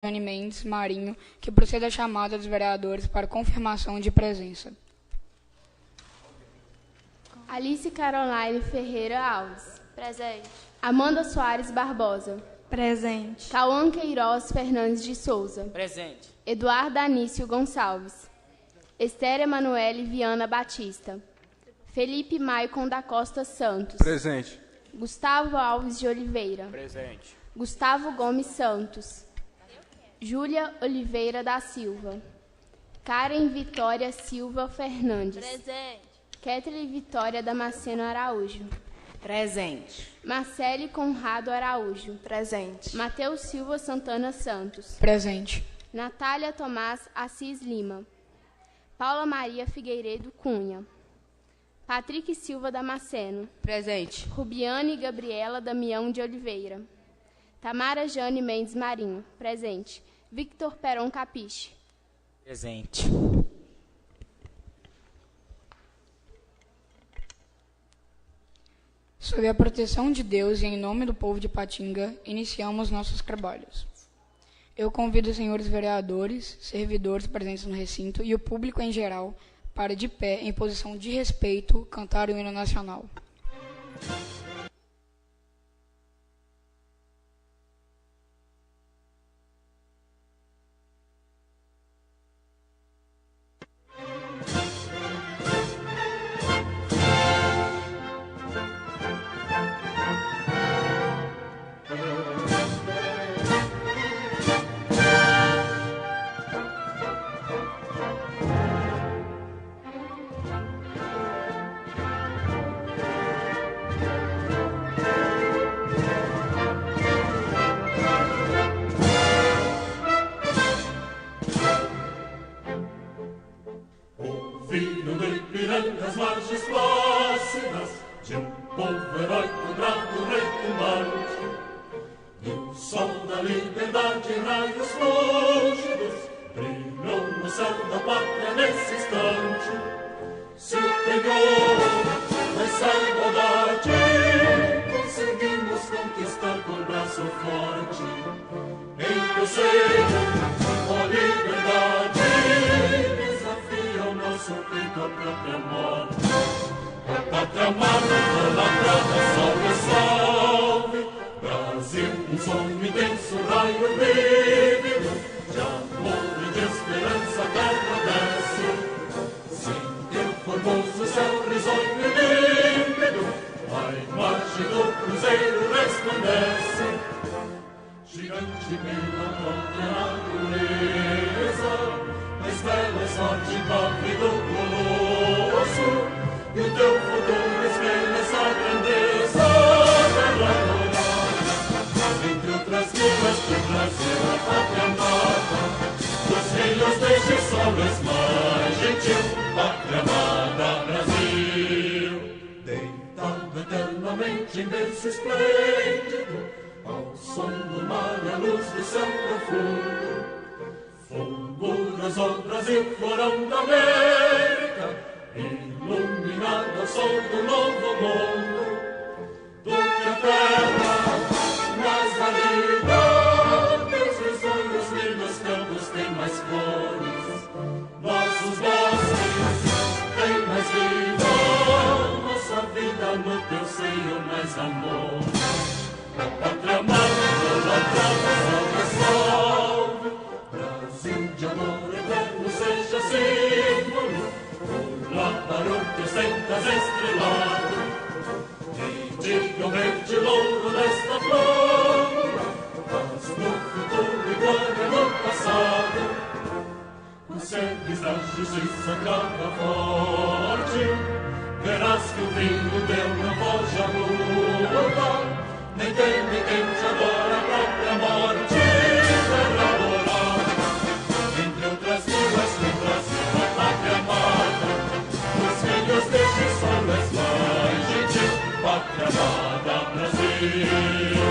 Jane Mendes Marinho, que proceda a chamada dos vereadores para confirmação de presença. Alice Caroline Ferreira Alves. Presente. Amanda Soares Barbosa. Presente. Cauã Queiroz Fernandes de Souza. Presente. Eduardo Anício Gonçalves. Esther Emanuele Viana Batista. Felipe Maicon da Costa Santos. Presente. Gustavo Alves de Oliveira. Presente. Gustavo Gomes Santos. Júlia Oliveira da Silva. Karen Vitória Silva Fernandes. Presente. Kathleen Vitória Damasceno Araújo. Presente. Marcele Conrado Araújo. Presente. Matheus Silva Santana Santos. Presente. Natália Tomás Assis Lima. Paula Maria Figueiredo Cunha. Patrick Silva Damasceno. Presente. Rubiane Gabriela Damião de Oliveira. Tamara Jane Mendes Marinho. Presente. Victor Peron Capiche. Presente. Sob a proteção de Deus e em nome do povo de Patinga, iniciamos nossos trabalhos. Eu convido os senhores vereadores, servidores presentes no recinto e o público em geral para, de pé, em posição de respeito, cantar o hino nacional. Filho de Ipirangas, margens plácidas, de povo heróico, bravo, retumbante, do sol da liberdade, raios fúlgidos, brilhou no céu da pátria nesse instante. Se o Penhor nessa igualdade, conseguimos conquistar com braço forte, em teu seio, ó liberdade, nosso peito a própria morte. A pátria amada, idolatrada, salve, salve. Brasil, um sonho intenso, raio vívido, de amor e de esperança a terra desce. Sim, teu formoso céu risonho e límpido, a imagem do cruzeiro resplandece. Gigante pela própria natureza, as velas sorte corre do colosso, e o teu futuro espelha essa grandeza, terra gloriosa. Entre outras vilas do Brasil, a pátria amada, dos filhos deste sol és mais gentil, pátria amada Brasil. Deitado eternamente em berço esplêndido, ao som do mar e à luz do céu profundo, fulguras, ó Brasil, florão da América, iluminado ao sol do novo mundo, do que a terra mais valida, teus risonhos lindos campos têm mais cores, nossos bosques têm mais vida, nossa vida no teu seio mais amor. A pátria amada, idolatrada, salve, salve. Brasil de amor eterno seja símbolo, por lá para o que ostentas estrelado, e diga o verde louro desta flor, paz no futuro e glória no passado. Consegues da justiça crava forte, verás que o vinho teu não foge à luta, nem teme quem te adora a própria morte. Terra dourada, entre outras vilas do Brasil, a pátria amada, os filhos deste sol és mais gentil, pátria amada Brasil.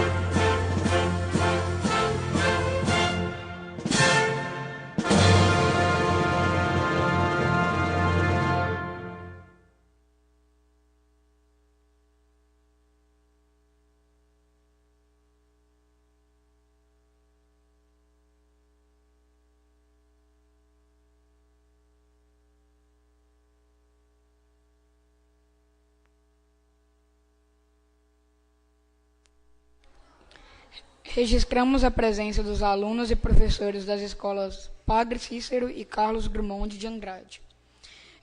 Registramos a presença dos alunos e professores das escolas Padre Cícero e Carlos Drummond de Andrade.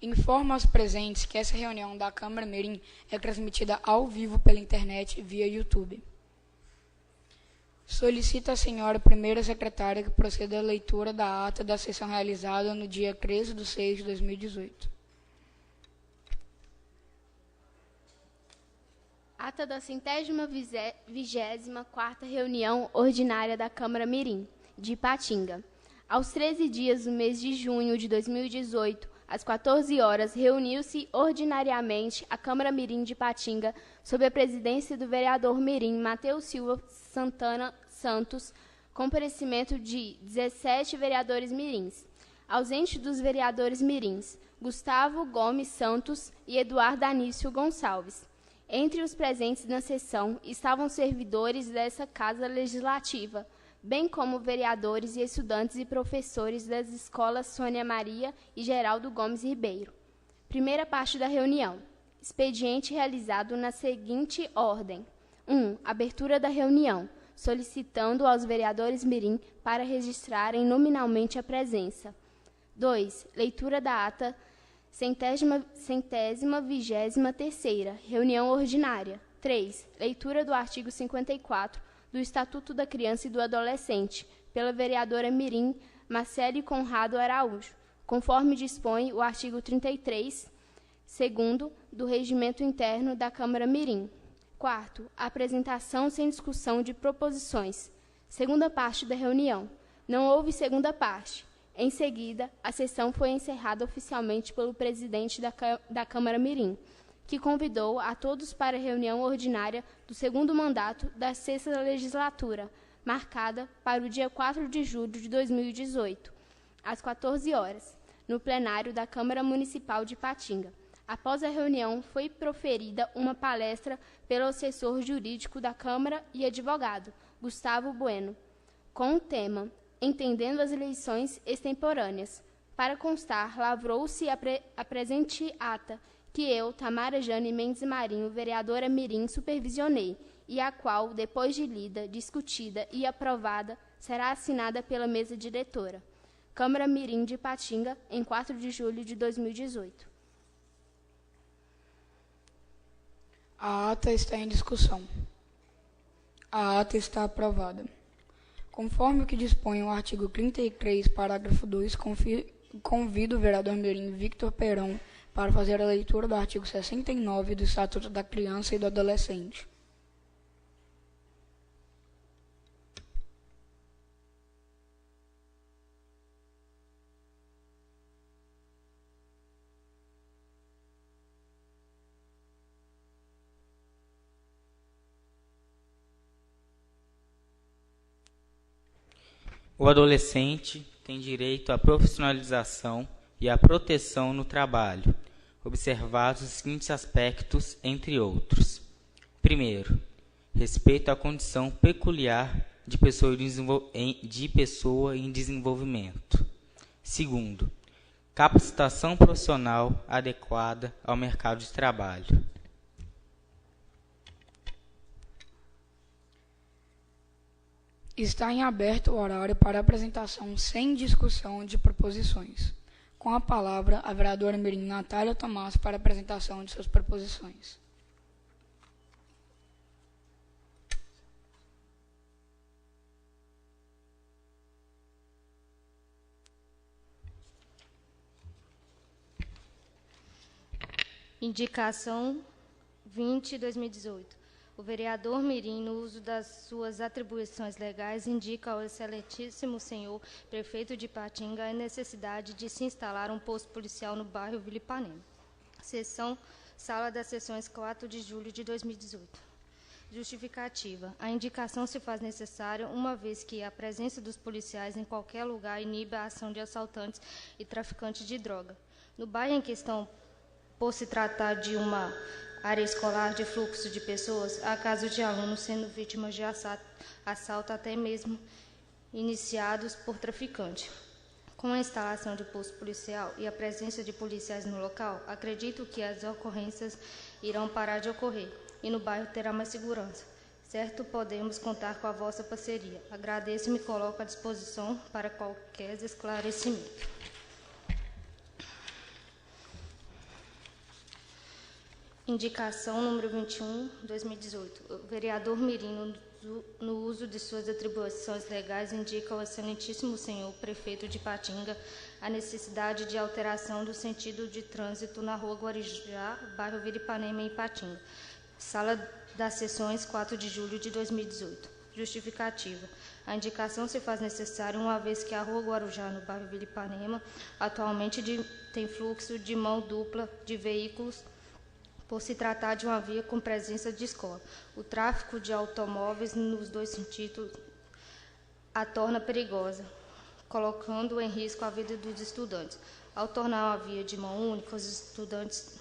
Informo aos presentes que essa reunião da Câmara Mirim é transmitida ao vivo pela internet via YouTube. Solicito à senhora primeira secretária que proceda à leitura da ata da sessão realizada no dia 13/6/2018. Ata da 124ª reunião ordinária da Câmara Mirim, de Ipatinga. Aos 13 dias do mês de junho de 2018, às 14 horas, reuniu-se ordinariamente a Câmara Mirim de Ipatinga, sob a presidência do vereador Mirim Mateus Silva Santana Santos, comparecimento de 17 vereadores mirins. Ausente dos vereadores mirins, Gustavo Gomes Santos e Eduardo Anício Gonçalves. Entre os presentes na sessão estavam servidores dessa Casa Legislativa, bem como vereadores e estudantes e professores das escolas Sônia Maria e Geraldo Gomes Ribeiro. Primeira parte da reunião. Expediente realizado na seguinte ordem. 1. Abertura da reunião, solicitando aos vereadores mirim para registrarem nominalmente a presença. 2. Leitura da ata 123ª reunião ordinária. 3. Leitura do artigo 54 do Estatuto da Criança e do Adolescente, pela vereadora mirim Marcele Conrado Araújo, conforme dispõe o artigo 33, segundo, do Regimento Interno da Câmara Mirim. 4. Apresentação sem discussão de proposições. Segunda parte da reunião. Não houve segunda parte. Em seguida, a sessão foi encerrada oficialmente pelo presidente da Câmara Mirim, que convidou a todos para a reunião ordinária do segundo mandato da 6ª legislatura, marcada para o dia 4 de julho de 2018, às 14 horas, no plenário da Câmara Municipal de Ipatinga. Após a reunião, foi proferida uma palestra pelo assessor jurídico da Câmara e advogado, Gustavo Bueno, com o tema Entendendo as eleições extemporâneas. Para constar, lavrou-se a presente ata, que eu, Tamara Jane Mendes Marinho, vereadora mirim, supervisionei, e a qual, depois de lida, discutida e aprovada, será assinada pela mesa diretora. Câmara Mirim de Ipatinga, em 4 de julho de 2018. A ata está em discussão. A ata está aprovada. Conforme o que dispõe o artigo 33, parágrafo 2, convido o vereador mirim Victor Perão para fazer a leitura do artigo 69 do Estatuto da Criança e do Adolescente. O adolescente tem direito à profissionalização e à proteção no trabalho, observados os seguintes aspectos, entre outros. Primeiro, respeito à condição peculiar de pessoa em desenvolvimento. Segundo, capacitação profissional adequada ao mercado de trabalho. Está em aberto o horário para apresentação sem discussão de proposições. Com a palavra, a vereadora mirim Natália Tomás para apresentação de suas proposições. Indicação 20/2018. O vereador mirim, no uso das suas atribuições legais, indica ao excelentíssimo senhor prefeito de Ipatinga a necessidade de se instalar um posto policial no bairro Vila Ipanema. Sala das Sessões, 4 de julho de 2018. Justificativa. A indicação se faz necessária uma vez que a presença dos policiais em qualquer lugar inibe a ação de assaltantes e traficantes de droga. No bairro em questão, por se tratar de uma área escolar de fluxo de pessoas, há casos de alunos sendo vítimas de assalto até mesmo iniciados por traficante. Com a instalação de posto policial e a presença de policiais no local, acredito que as ocorrências irão parar de ocorrer e no bairro terá mais segurança. Certo, podemos contar com a vossa parceria. Agradeço e me coloco à disposição para qualquer esclarecimento. Indicação número 21, 2018. O vereador Mirim, no uso de suas atribuições legais, indica ao excelentíssimo senhor prefeito de Ipatinga a necessidade de alteração do sentido de trânsito na rua Guarujá, bairro Vila Ipanema, em Ipatinga. Sala das sessões, 4 de julho de 2018. Justificativa. A indicação se faz necessária uma vez que a rua Guarujá, no bairro Vila Ipanema, atualmente tem fluxo de mão dupla de veículos, por se tratar de uma via com presença de escola. O tráfego de automóveis nos dois sentidos a torna perigosa, colocando em risco a vida dos estudantes. Ao tornar uma via de mão única, os estudantes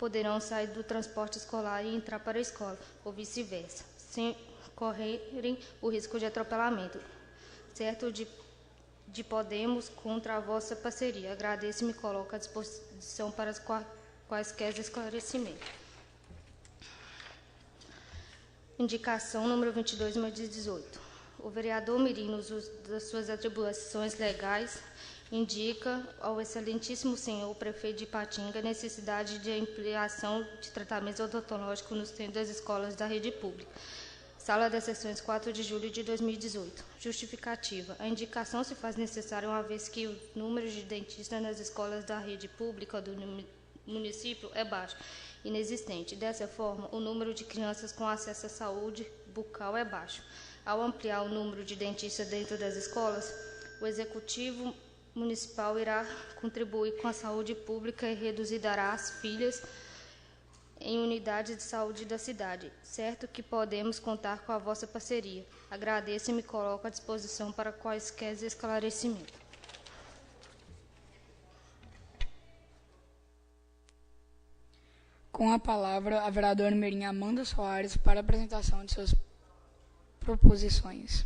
poderão sair do transporte escolar e entrar para a escola, ou vice-versa, sem correrem o risco de atropelamento. Certo de Podemos contra a vossa parceria. Agradeço e me coloco à disposição para as quaisquer esclarecimentos. Indicação número 22, 2018. O vereador Mirim, no uso das suas atribuições legais, indica ao excelentíssimo senhor prefeito de Ipatinga a necessidade de ampliação de tratamento odontológico nos centros das escolas da rede pública. Sala das sessões, 4 de julho de 2018. Justificativa. A indicação se faz necessária uma vez que o número de dentistas nas escolas da rede pública do município é baixo, inexistente. Dessa forma, o número de crianças com acesso à saúde bucal é baixo. Ao ampliar o número de dentistas dentro das escolas, o Executivo Municipal irá contribuir com a saúde pública e reduzirá as filas em unidades de saúde da cidade. Certo que podemos contar com a vossa parceria. Agradeço e me coloco à disposição para quaisquer esclarecimentos. Com a palavra, a vereadora Mirim Amanda Soares para a apresentação de suas proposições.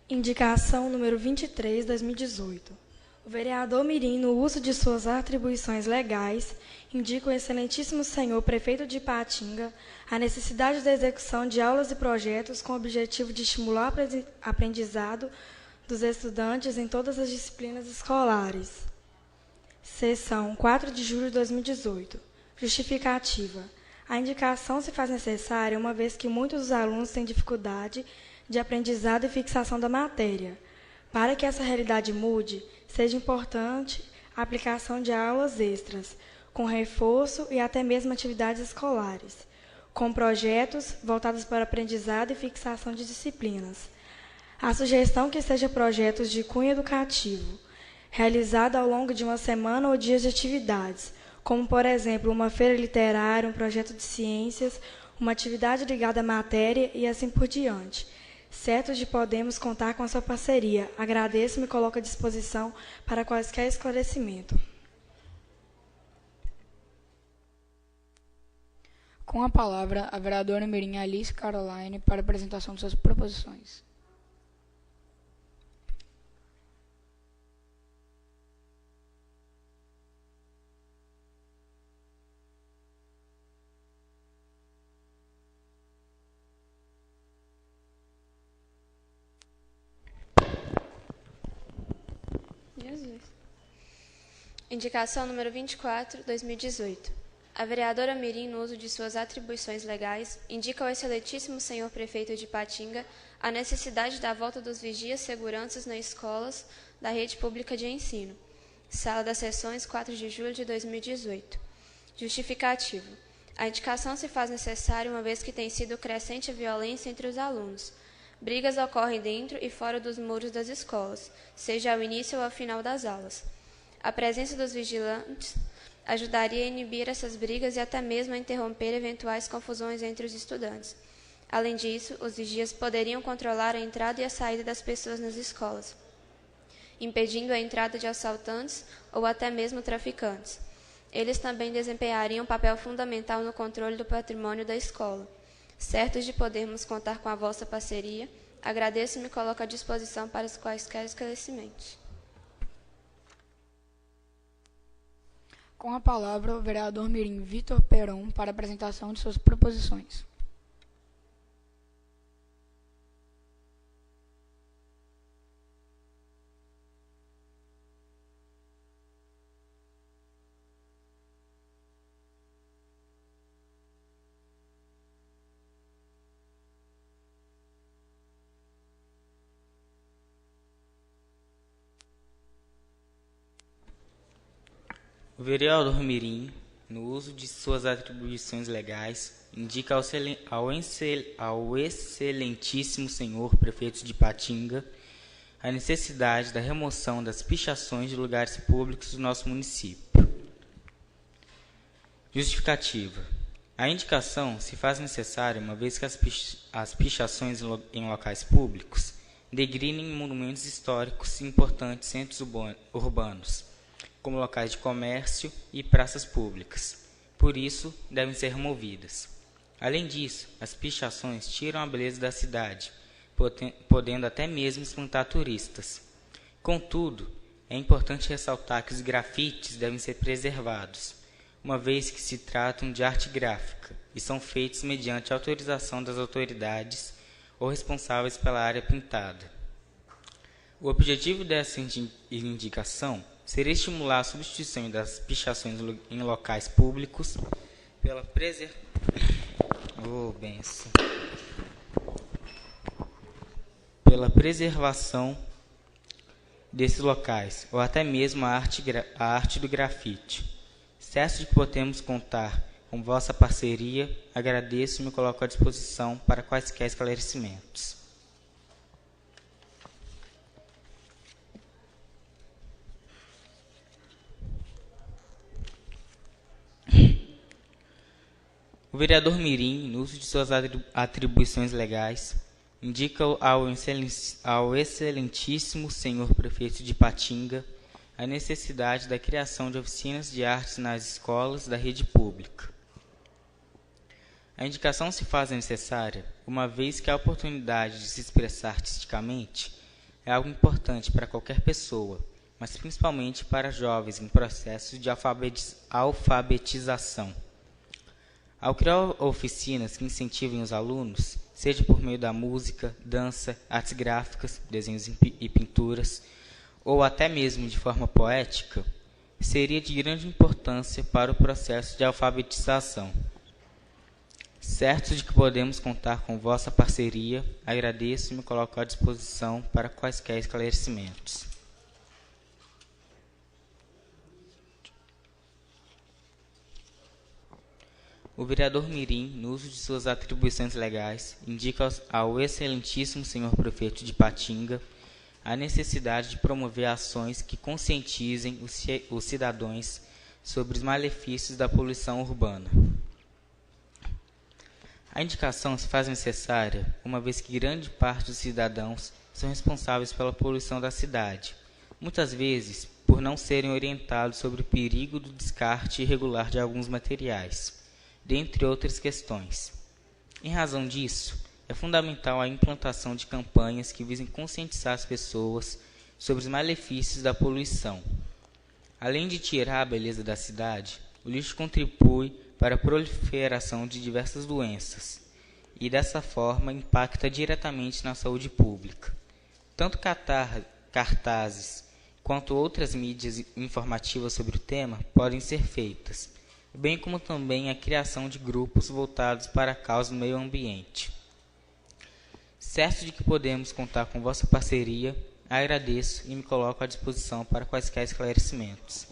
Indicação número 23, 2018. O vereador Mirim, no uso de suas atribuições legais, indica ao excelentíssimo senhor prefeito de Ipatinga a necessidade da execução de aulas e projetos com o objetivo de estimular o aprendizado dos estudantes em todas as disciplinas escolares. Sessão 4 de julho de 2018. Justificativa. A indicação se faz necessária uma vez que muitos dos alunos têm dificuldade de aprendizado e fixação da matéria. Para que essa realidade mude, seja importante a aplicação de aulas extras, com reforço e até mesmo atividades escolares, com projetos voltados para aprendizado e fixação de disciplinas. A sugestão que seja projetos de cunho educativo, realizado ao longo de uma semana ou dias de atividades, como, por exemplo, uma feira literária, um projeto de ciências, uma atividade ligada à matéria e assim por diante. Certo de Podemos contar com a sua parceria. Agradeço e me coloco à disposição para quaisquer esclarecimento. Com a palavra, a vereadora Mirim Alice Caroline para a apresentação de suas proposições. Indicação número 24, 2018. A vereadora Mirim, no uso de suas atribuições legais, indica ao excelentíssimo senhor prefeito de Ipatinga a necessidade da volta dos vigias seguranças nas escolas da rede pública de ensino. Sala das sessões, 4 de julho de 2018. Justificativo. A indicação se faz necessária uma vez que tem sido crescente a violência entre os alunos. Brigas ocorrem dentro e fora dos muros das escolas, seja ao início ou ao final das aulas. A presença dos vigilantes ajudaria a inibir essas brigas e até mesmo a interromper eventuais confusões entre os estudantes. Além disso, os vigias poderiam controlar a entrada e a saída das pessoas nas escolas, impedindo a entrada de assaltantes ou até mesmo traficantes. Eles também desempenhariam um papel fundamental no controle do patrimônio da escola. Certos de podermos contar com a vossa parceria, agradeço e me coloco à disposição para os quaisquer esclarecimentos. Com a palavra, o vereador Mirim Vitor Peron para a apresentação de suas proposições. O vereador Mirim, no uso de suas atribuições legais, indica ao excelentíssimo senhor prefeito de Ipatinga a necessidade da remoção das pichações de lugares públicos do nosso município. Justificativa. A indicação se faz necessária uma vez que as pichações em locais públicos degrinem monumentos históricos e importantes centros urbanos, como locais de comércio e praças públicas. Por isso, devem ser removidas. Além disso, as pichações tiram a beleza da cidade, podendo até mesmo espantar turistas. Contudo, é importante ressaltar que os grafites devem ser preservados, uma vez que se tratam de arte gráfica e são feitos mediante autorização das autoridades ou responsáveis pela área pintada. O objetivo dessa indicação seria estimular a substituição das pichações em locais públicos pela preservação desses locais, ou até mesmo a arte do grafite. Certo de que podemos contar com vossa parceria, agradeço e me coloco à disposição para quaisquer esclarecimentos. O vereador Mirim, no uso de suas atribuições legais, indica ao excelentíssimo senhor prefeito de Ipatinga a necessidade da criação de oficinas de artes nas escolas da rede pública. A indicação se faz necessária, uma vez que a oportunidade de se expressar artisticamente é algo importante para qualquer pessoa, mas principalmente para jovens em processo de alfabetização. Ao criar oficinas que incentivem os alunos, seja por meio da música, dança, artes gráficas, desenhos e pinturas, ou até mesmo de forma poética, seria de grande importância para o processo de alfabetização. Certo de que podemos contar com vossa parceria, agradeço e me coloco à disposição para quaisquer esclarecimentos. O vereador Mirim, no uso de suas atribuições legais, indica ao excelentíssimo senhor prefeito de Ipatinga a necessidade de promover ações que conscientizem os cidadãos sobre os malefícios da poluição urbana. A indicação se faz necessária, uma vez que grande parte dos cidadãos são responsáveis pela poluição da cidade, muitas vezes por não serem orientados sobre o perigo do descarte irregular de alguns materiais, dentre outras questões. Em razão disso, é fundamental a implantação de campanhas que visem conscientizar as pessoas sobre os malefícios da poluição. Além de tirar a beleza da cidade, o lixo contribui para a proliferação de diversas doenças e, dessa forma, impacta diretamente na saúde pública. Tanto cartazes quanto outras mídias informativas sobre o tema podem ser feitas, bem como também a criação de grupos voltados para a causa do meio ambiente. Certo de que podemos contar com vossa parceria, agradeço e me coloco à disposição para quaisquer esclarecimentos.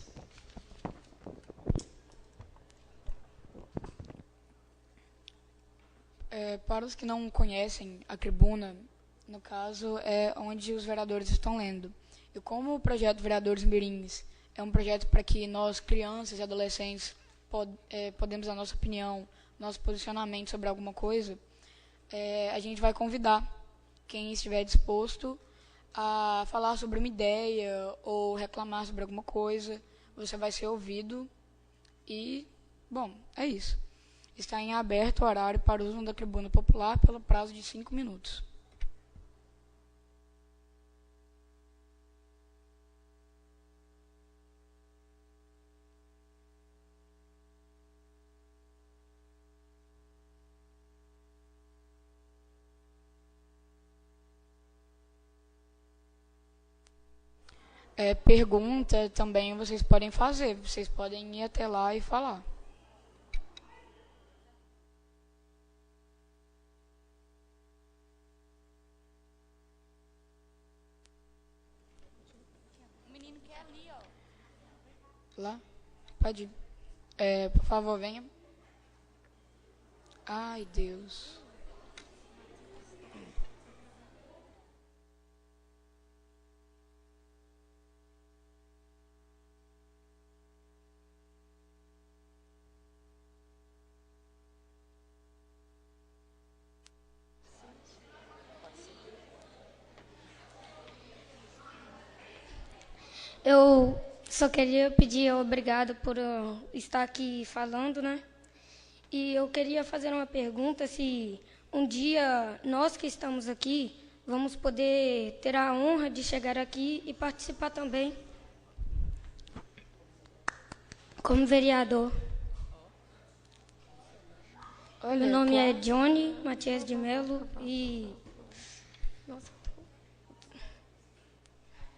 Para os que não conhecem, a tribuna, no caso, é onde os vereadores estão lendo. E como o projeto Vereadores Mirins é um projeto para que nós, crianças e adolescentes, podemos dar nossa opinião, nosso posicionamento sobre alguma coisa, a gente vai convidar quem estiver disposto a falar sobre uma ideia ou reclamar sobre alguma coisa. Você vai ser ouvido e, bom, é isso. Está em aberto o horário para o uso da tribuna popular pelo prazo de 5 minutos. Pergunta também vocês podem fazer. Vocês podem ir até lá e falar. O menino quer ali, ó. Lá? Pode ir. Por favor, venha. Ai, Deus. Eu só queria pedir obrigado por estar aqui falando, né? E eu queria fazer uma pergunta se um dia nós que estamos aqui vamos poder ter a honra de chegar aqui e participar também como vereador. Meu nome é Johnny Matias de Melo e... Nossa.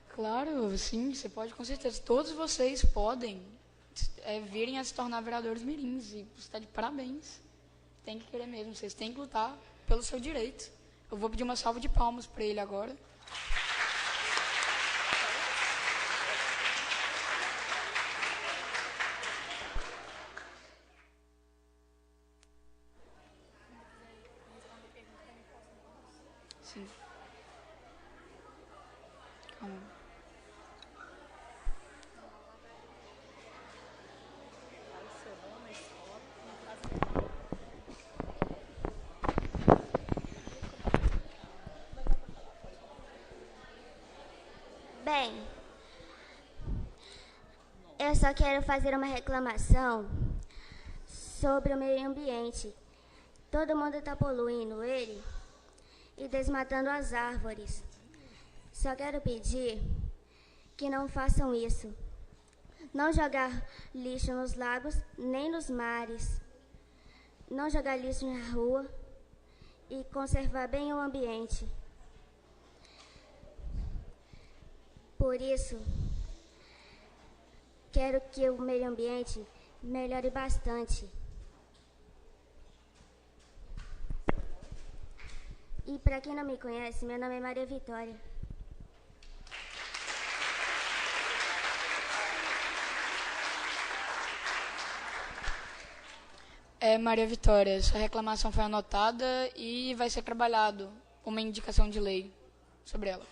Claro, sim, você pode com certeza. Todos vocês podem virem a se tornar vereadores mirins e você está de parabéns. Tem que querer mesmo, vocês têm que lutar pelo seu direito. Eu vou pedir uma salva de palmas para ele agora. Sim. Calma. Bem, eu só quero fazer uma reclamação sobre o meio ambiente. Todo mundo está poluindo ele e desmatando as árvores. Só quero pedir que não façam isso. Não jogar lixo nos lagos nem nos mares. Não jogar lixo na rua e conservar bem o ambiente. Por isso, quero que o meio ambiente melhore bastante. E para quem não me conhece, meu nome é Maria Vitória. Maria Vitória, sua reclamação foi anotada e vai ser trabalhado uma indicação de lei sobre ela.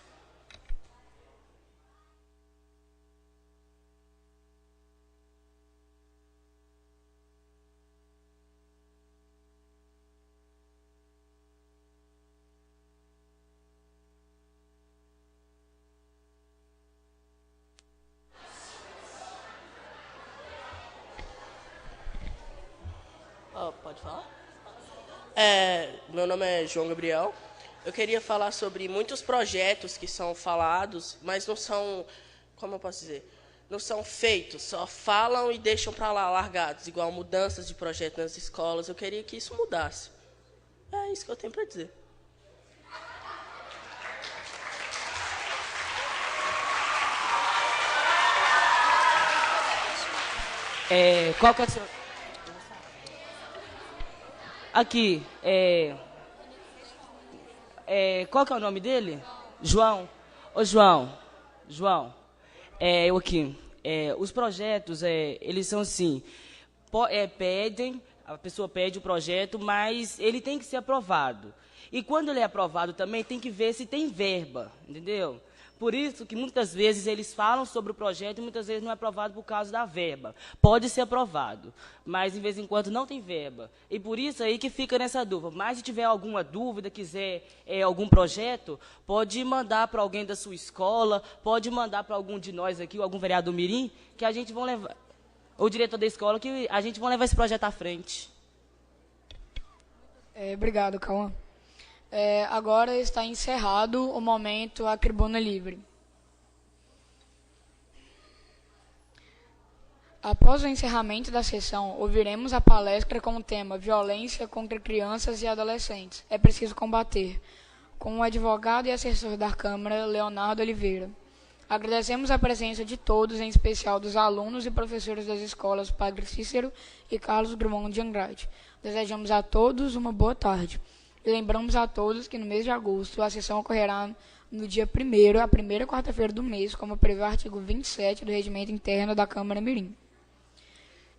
Pode falar? Meu nome é João Gabriel. Eu queria falar sobre muitos projetos que são falados, mas não são, como eu posso dizer, não são feitos, só falam e deixam para lá largados, igual mudanças de projeto nas escolas. Eu queria que isso mudasse. É isso que eu tenho para dizer. Qual que é o seu... Aqui, qual que é o nome dele? João. Ô, João, eu aqui. Os projetos, eles são assim, a pessoa pede o projeto, mas ele tem que ser aprovado. E quando ele é aprovado também, tem que ver se tem verba, entendeu? Por isso que muitas vezes eles falam sobre o projeto e muitas vezes não é aprovado por causa da verba. Pode ser aprovado, mas de vez em quando não tem verba. E por isso aí que fica nessa dúvida. Mas se tiver alguma dúvida, quiser algum projeto, pode mandar para alguém da sua escola, pode mandar para algum de nós aqui, algum vereador mirim, que a gente vai levar, ou o diretor da escola, que a gente vai levar esse projeto à frente. Obrigado, Cauã. Agora está encerrado o momento A Tribuna Livre. Após o encerramento da sessão, ouviremos a palestra com o tema Violência contra Crianças e Adolescentes. É preciso combater, com o advogado e assessor da Câmara, Leonardo Oliveira. Agradecemos a presença de todos, em especial dos alunos e professores das escolas Padre Cícero e Carlos Drummond de Andrade. Desejamos a todos uma boa tarde. E lembramos a todos que no mês de agosto a sessão ocorrerá no dia 1º, a primeira quarta-feira do mês, como prevê o artigo 27 do Regimento Interno da Câmara Mirim.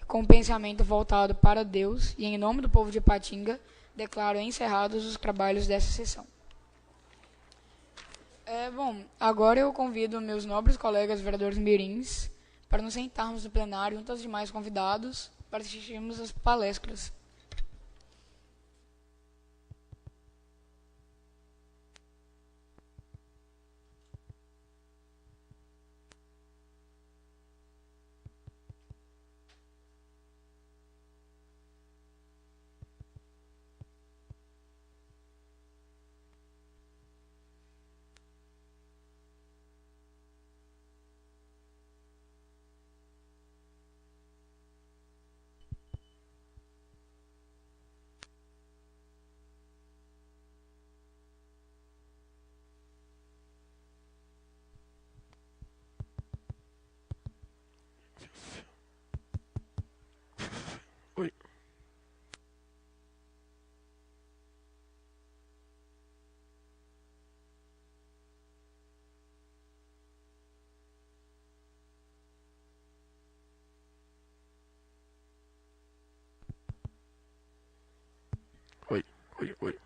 Com o pensamento voltado para Deus e em nome do povo de Ipatinga, declaro encerrados os trabalhos dessa sessão. Agora eu convido meus nobres colegas vereadores mirins para nos sentarmos no plenário junto aos demais convidados para assistirmos às palestras. Oi. Oi, oi, oi.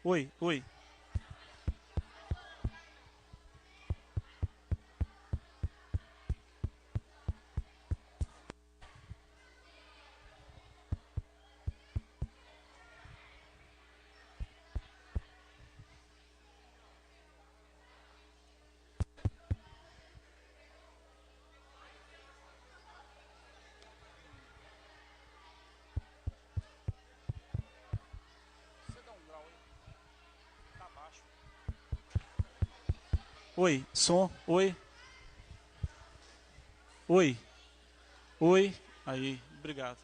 Oi, oi. Oi, som, oi. Oi. Oi. Aí, obrigado.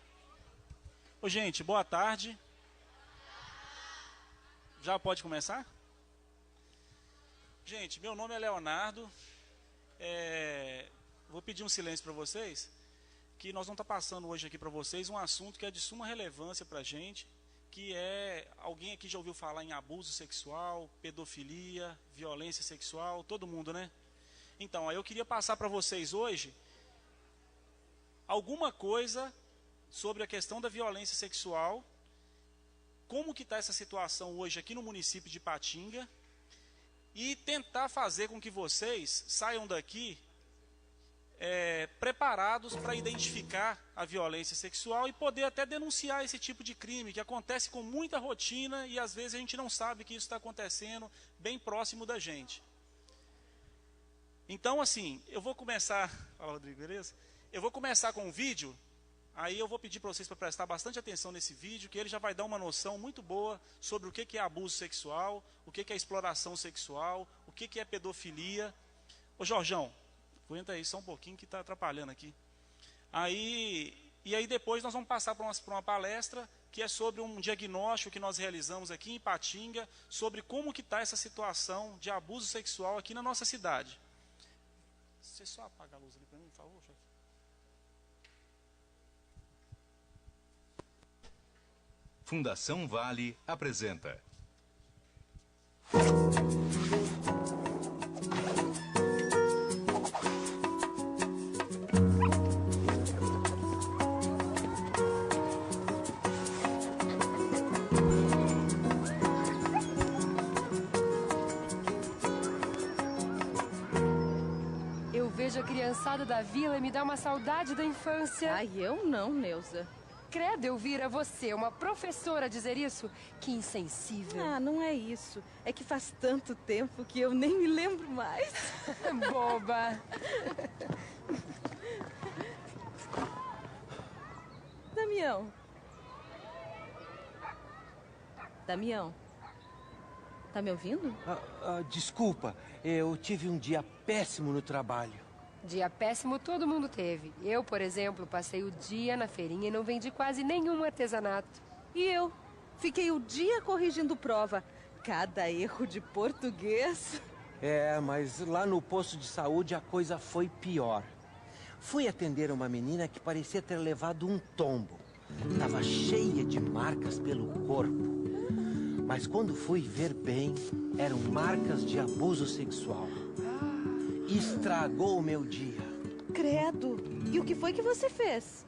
Ô, gente, boa tarde. Já pode começar? Gente, meu nome é Leonardo. Vou pedir um silêncio para vocês, que nós vamos estar passando hoje aqui para vocês um assunto que é de suma relevância para a gente, que é, alguém aqui já ouviu falar em abuso sexual, pedofilia, violência sexual, todo mundo, né? Então, aí eu queria passar para vocês hoje alguma coisa sobre a questão da violência sexual, como que está essa situação hoje aqui no município de Ipatinga, e tentar fazer com que vocês saiam daqui preparados para identificar a violência sexual e poder até denunciar esse tipo de crime, que acontece com muita rotina e às vezes a gente não sabe que isso está acontecendo bem próximo da gente. Então, assim, eu vou começar... Fala, Rodrigo, beleza? Eu vou começar com um vídeo, aí eu vou pedir para vocês para prestar bastante atenção nesse vídeo, que ele já vai dar uma noção muito boa sobre o que é abuso sexual, o que é exploração sexual, o que é pedofilia. Ô, Jorjão, aguenta aí só um pouquinho que está atrapalhando aqui. E aí depois nós vamos passar para uma palestra que é sobre um diagnóstico que nós realizamos aqui em Ipatinga, sobre como que está essa situação de abuso sexual aqui na nossa cidade. Você só apaga a luz ali para mim, por favor, chefe? Fundação Vale apresenta. vejo a criançada da vila e me dá uma saudade da infância. Ai, eu não, Neuza. Credo, Elvira, você, uma professora, dizer isso? Que insensível. Ah, não é isso. É que faz tanto tempo que eu nem me lembro mais. Boba. Damião. Damião. Tá me ouvindo? Desculpa, eu tive um dia péssimo no trabalho. Dia péssimo todo mundo teve. Eu, por exemplo, passei o dia na feirinha e não vendi quase nenhum artesanato. E eu? Fiquei o dia corrigindo prova. Cada erro de português. É, mas lá no posto de saúde a coisa foi pior. Fui atender uma menina que parecia ter levado um tombo. Estava cheia de marcas pelo corpo. Mas quando fui ver bem, eram marcas de abuso sexual. Estragou o meu dia. Credo! E o que foi que você fez?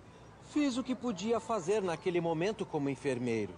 Fiz o que podia fazer naquele momento como enfermeiro.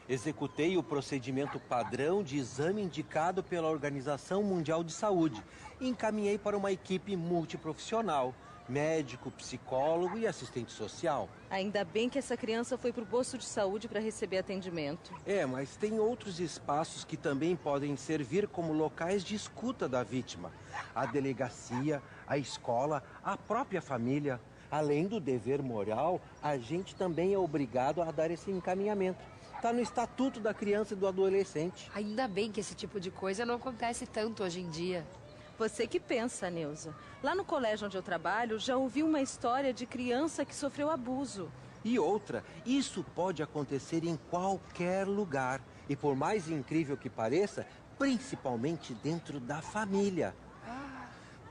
Executei o procedimento padrão de exame indicado pela Organização Mundial de Saúde e encaminhei para uma equipe multiprofissional. Médico, psicólogo e assistente social. Ainda bem que essa criança foi para o posto de saúde para receber atendimento. É, mas tem outros espaços que também podem servir como locais de escuta da vítima. A delegacia, a escola, a própria família. Além do dever moral, a gente também é obrigado a dar esse encaminhamento. Está no Estatuto da Criança e do Adolescente. Ainda bem que esse tipo de coisa não acontece tanto hoje em dia. Você que pensa, Neuza. Lá no colégio onde eu trabalho, já ouvi uma história de criança que sofreu abuso. E outra, isso pode acontecer em qualquer lugar. E por mais incrível que pareça, principalmente dentro da família.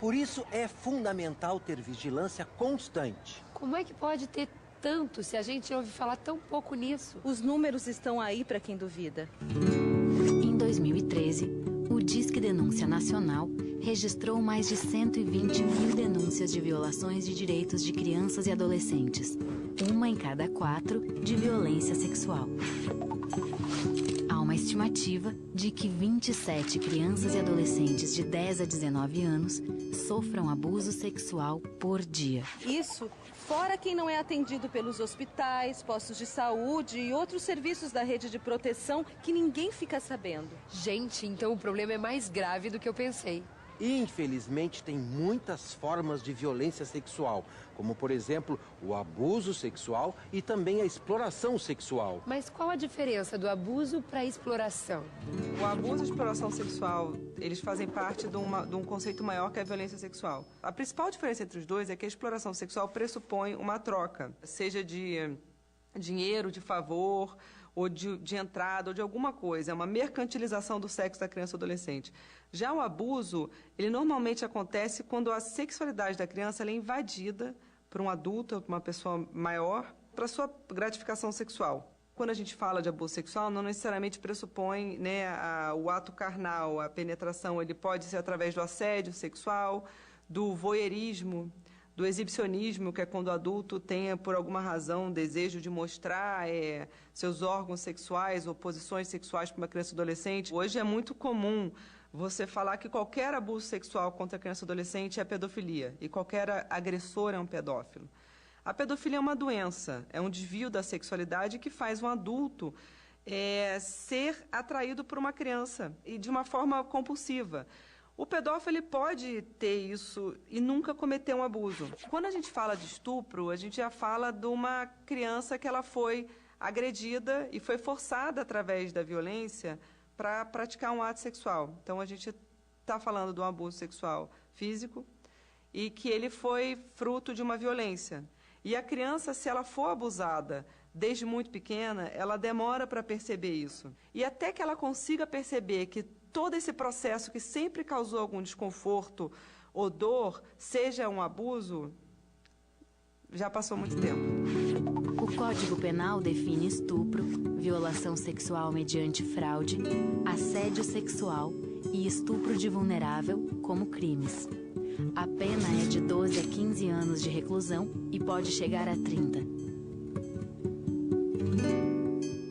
Por isso é fundamental ter vigilância constante. Como é que pode ter tanto se a gente ouve falar tão pouco nisso? Os números estão aí para quem duvida. Em 2013, o Disque Denúncia Nacional registrou mais de 120 mil denúncias de violações de direitos de crianças e adolescentes, 1 em cada 4 de violência sexual. Há uma estimativa de que 27 crianças e adolescentes de 10 a 19 anos sofram abuso sexual por dia. Isso fora quem não é atendido pelos hospitais, postos de saúde e outros serviços da rede de proteção que ninguém fica sabendo. Gente, então o problema é mais grave do que eu pensei. Infelizmente, tem muitas formas de violência sexual, como, por exemplo, o abuso sexual e também a exploração sexual. Mas qual a diferença do abuso para a exploração? O abuso e a exploração sexual, eles fazem parte de um conceito maior que a violência sexual. A principal diferença entre os dois é que a exploração sexual pressupõe uma troca, seja de dinheiro, de favor, ou de entrada, ou de alguma coisa. É uma mercantilização do sexo da criança ou adolescente. Já o abuso, ele normalmente acontece quando a sexualidade da criança ela é invadida por um adulto ou por uma pessoa maior para sua gratificação sexual. Quando a gente fala de abuso sexual, não necessariamente pressupõe, né, o ato carnal, a penetração. Ele pode ser através do assédio sexual, do voyeurismo, do exibicionismo, que é quando o adulto tenha, por alguma razão, desejo de mostrar seus órgãos sexuais ou posições sexuais para uma criança ou adolescente. Hoje é muito comum você falar que qualquer abuso sexual contra a criança ou adolescente é pedofilia e qualquer agressor é um pedófilo. A pedofilia é uma doença, é um desvio da sexualidade que faz um adulto ser atraído por uma criança e de uma forma compulsiva. O pedófilo ele pode ter isso e nunca cometer um abuso. Quando a gente fala de estupro, a gente já fala de uma criança que ela foi agredida e foi forçada através da violência para praticar um ato sexual. Então, a gente está falando de um abuso sexual físico e que ele foi fruto de uma violência. E a criança, se ela for abusada desde muito pequena, ela demora para perceber isso. E até que ela consiga perceber que todo esse processo que sempre causou algum desconforto ou dor, seja um abuso, já passou muito tempo. O Código Penal define estupro, violação sexual mediante fraude, assédio sexual e estupro de vulnerável como crimes. A pena é de 12 a 15 anos de reclusão e pode chegar a 30.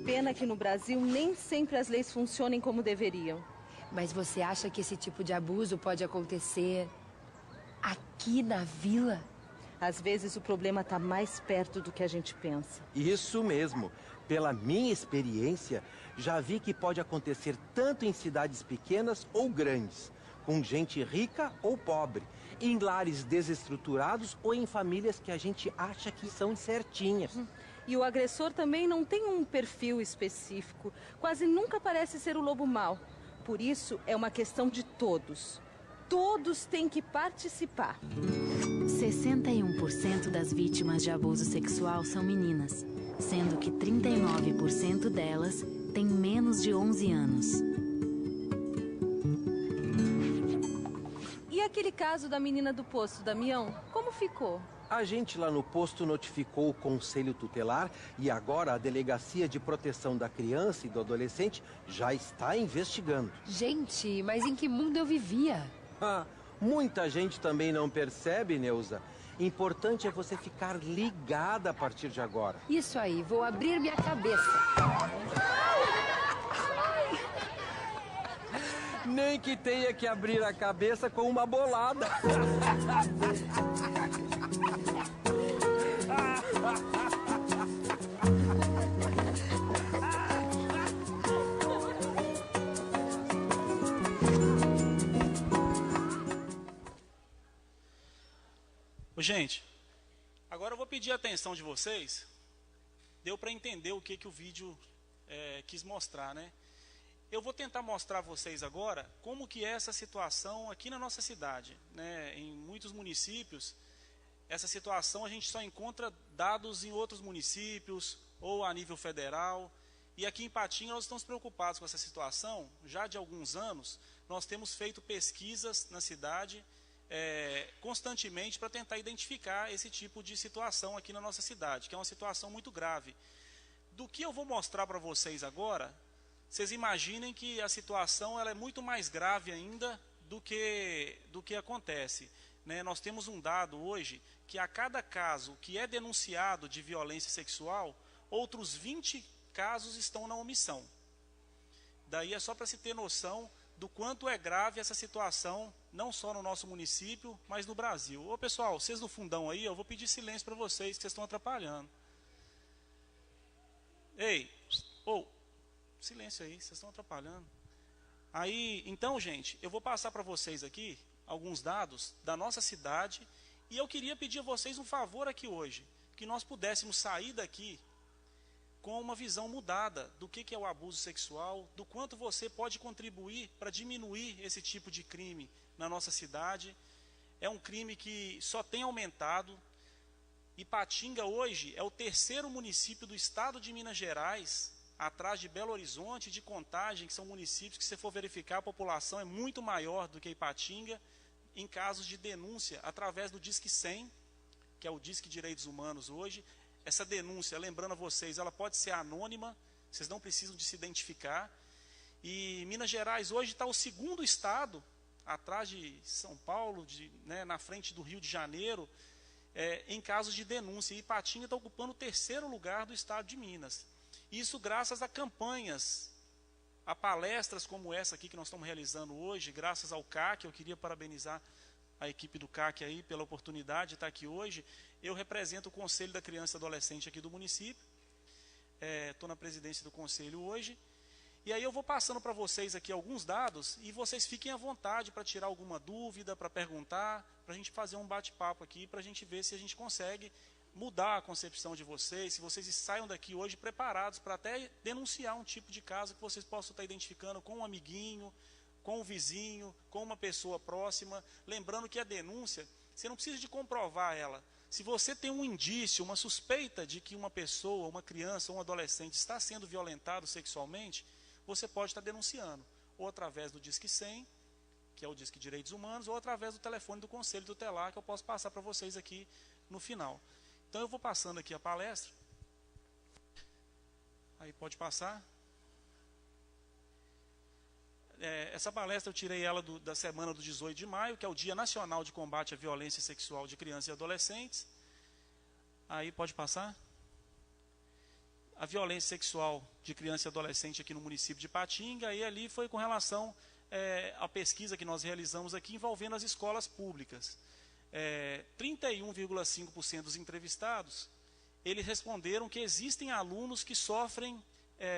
Pena que no Brasil nem sempre as leis funcionem como deveriam. Mas você acha que esse tipo de abuso pode acontecer Aqui na vila? Às vezes o problema está mais perto do que a gente pensa. Isso mesmo. Pela minha experiência, já vi que pode acontecer tanto em cidades pequenas ou grandes, com gente rica ou pobre, em lares desestruturados ou em famílias que a gente acha que são certinhas. E o agressor também não tem um perfil específico. Quase nunca parece ser o lobo mau. Por isso, é uma questão de todos. Todos têm que participar. 61% das vítimas de abuso sexual são meninas, sendo que 39% delas têm menos de 11 anos. E aquele caso da menina do poço, Damião, como ficou? A gente lá no posto notificou o Conselho Tutelar e agora a Delegacia de Proteção da Criança e do Adolescente já está investigando. Gente, mas em que mundo eu vivia? Muita gente também não percebe, Neuza. Importante é você ficar ligada a partir de agora. Isso aí, vou abrir minha cabeça. Nem que tenha que abrir a cabeça com uma bolada. Gente, agora eu vou pedir a atenção de vocês. Deu para entender o que o vídeo quis mostrar, né? Eu vou tentar mostrar a vocês agora como que é essa situação aqui na nossa cidade, né? Em muitos municípios, essa situação a gente só encontra dados em outros municípios ou a nível federal. E aqui em Patinga nós estamos preocupados com essa situação. Já de alguns anos, nós temos feito pesquisas na cidade constantemente para tentar identificar esse tipo de situação aqui na nossa cidade, que é uma situação muito grave. Do que eu vou mostrar para vocês agora, vocês imaginem que a situação ela é muito mais grave ainda do que acontece, né? Nós temos um dado hoje que a cada caso que é denunciado de violência sexual, outros 20 casos estão na omissão. Daí é só para se ter noção do quanto é grave essa situação, não só no nosso município, mas no Brasil. Ô pessoal, vocês no fundão aí, eu vou pedir silêncio para vocês, que vocês estão atrapalhando. Ei, silêncio aí, vocês estão atrapalhando. Aí, então, gente, eu vou passar para vocês aqui alguns dados da nossa cidade, e eu queria pedir a vocês um favor aqui hoje, que nós pudéssemos sair daqui com uma visão mudada do que é o abuso sexual, do quanto você pode contribuir para diminuir esse tipo de crime na nossa cidade. É um crime que só tem aumentado. Ipatinga hoje é o 3º município do estado de Minas Gerais, atrás de Belo Horizonte e de Contagem, que são municípios que, se for verificar, a população é muito maior do que Ipatinga, em casos de denúncia através do Disque 100, que é o Disque Direitos Humanos hoje. Essa denúncia, lembrando a vocês, ela pode ser anônima, vocês não precisam de se identificar. E Minas Gerais hoje está o 2º estado, atrás de São Paulo, na frente do Rio de Janeiro, em casos de denúncia. E Ipatinga está ocupando o 3º lugar do estado de Minas. Isso graças a campanhas, a palestras como essa aqui que nós estamos realizando hoje, graças ao CAC. Eu queria parabenizar a equipe do CAC aí pela oportunidade de estar aqui hoje. Eu represento o Conselho da Criança e Adolescente aqui do município. Estou na presidência do Conselho hoje. E aí eu vou passando para vocês aqui alguns dados e vocês fiquem à vontade para tirar alguma dúvida, para perguntar, para a gente fazer um bate-papo aqui, para a gente ver se a gente consegue mudar a concepção de vocês, se vocês saiam daqui hoje preparados para até denunciar um tipo de caso que vocês possam estar identificando com um amiguinho, com um vizinho, com uma pessoa próxima. Lembrando que a denúncia, você não precisa de comprovar ela. Se você tem um indício, uma suspeita de que uma pessoa, uma criança ou um adolescente está sendo violentado sexualmente, você pode estar denunciando, ou através do Disque 100, que é o Disque Direitos Humanos, ou através do telefone do Conselho Tutelar, que eu posso passar para vocês aqui no final. Então eu vou passando aqui a palestra. Aí pode passar. Essa palestra eu tirei ela da semana do 18 de maio, que é o Dia Nacional de Combate à Violência Sexual de Crianças e Adolescentes. Aí pode passar. A violência sexual de criança e adolescente aqui no município de Ipatinga, e ali foi com relação à pesquisa que nós realizamos aqui envolvendo as escolas públicas. 31,5% dos entrevistados, eles responderam que existem alunos que sofrem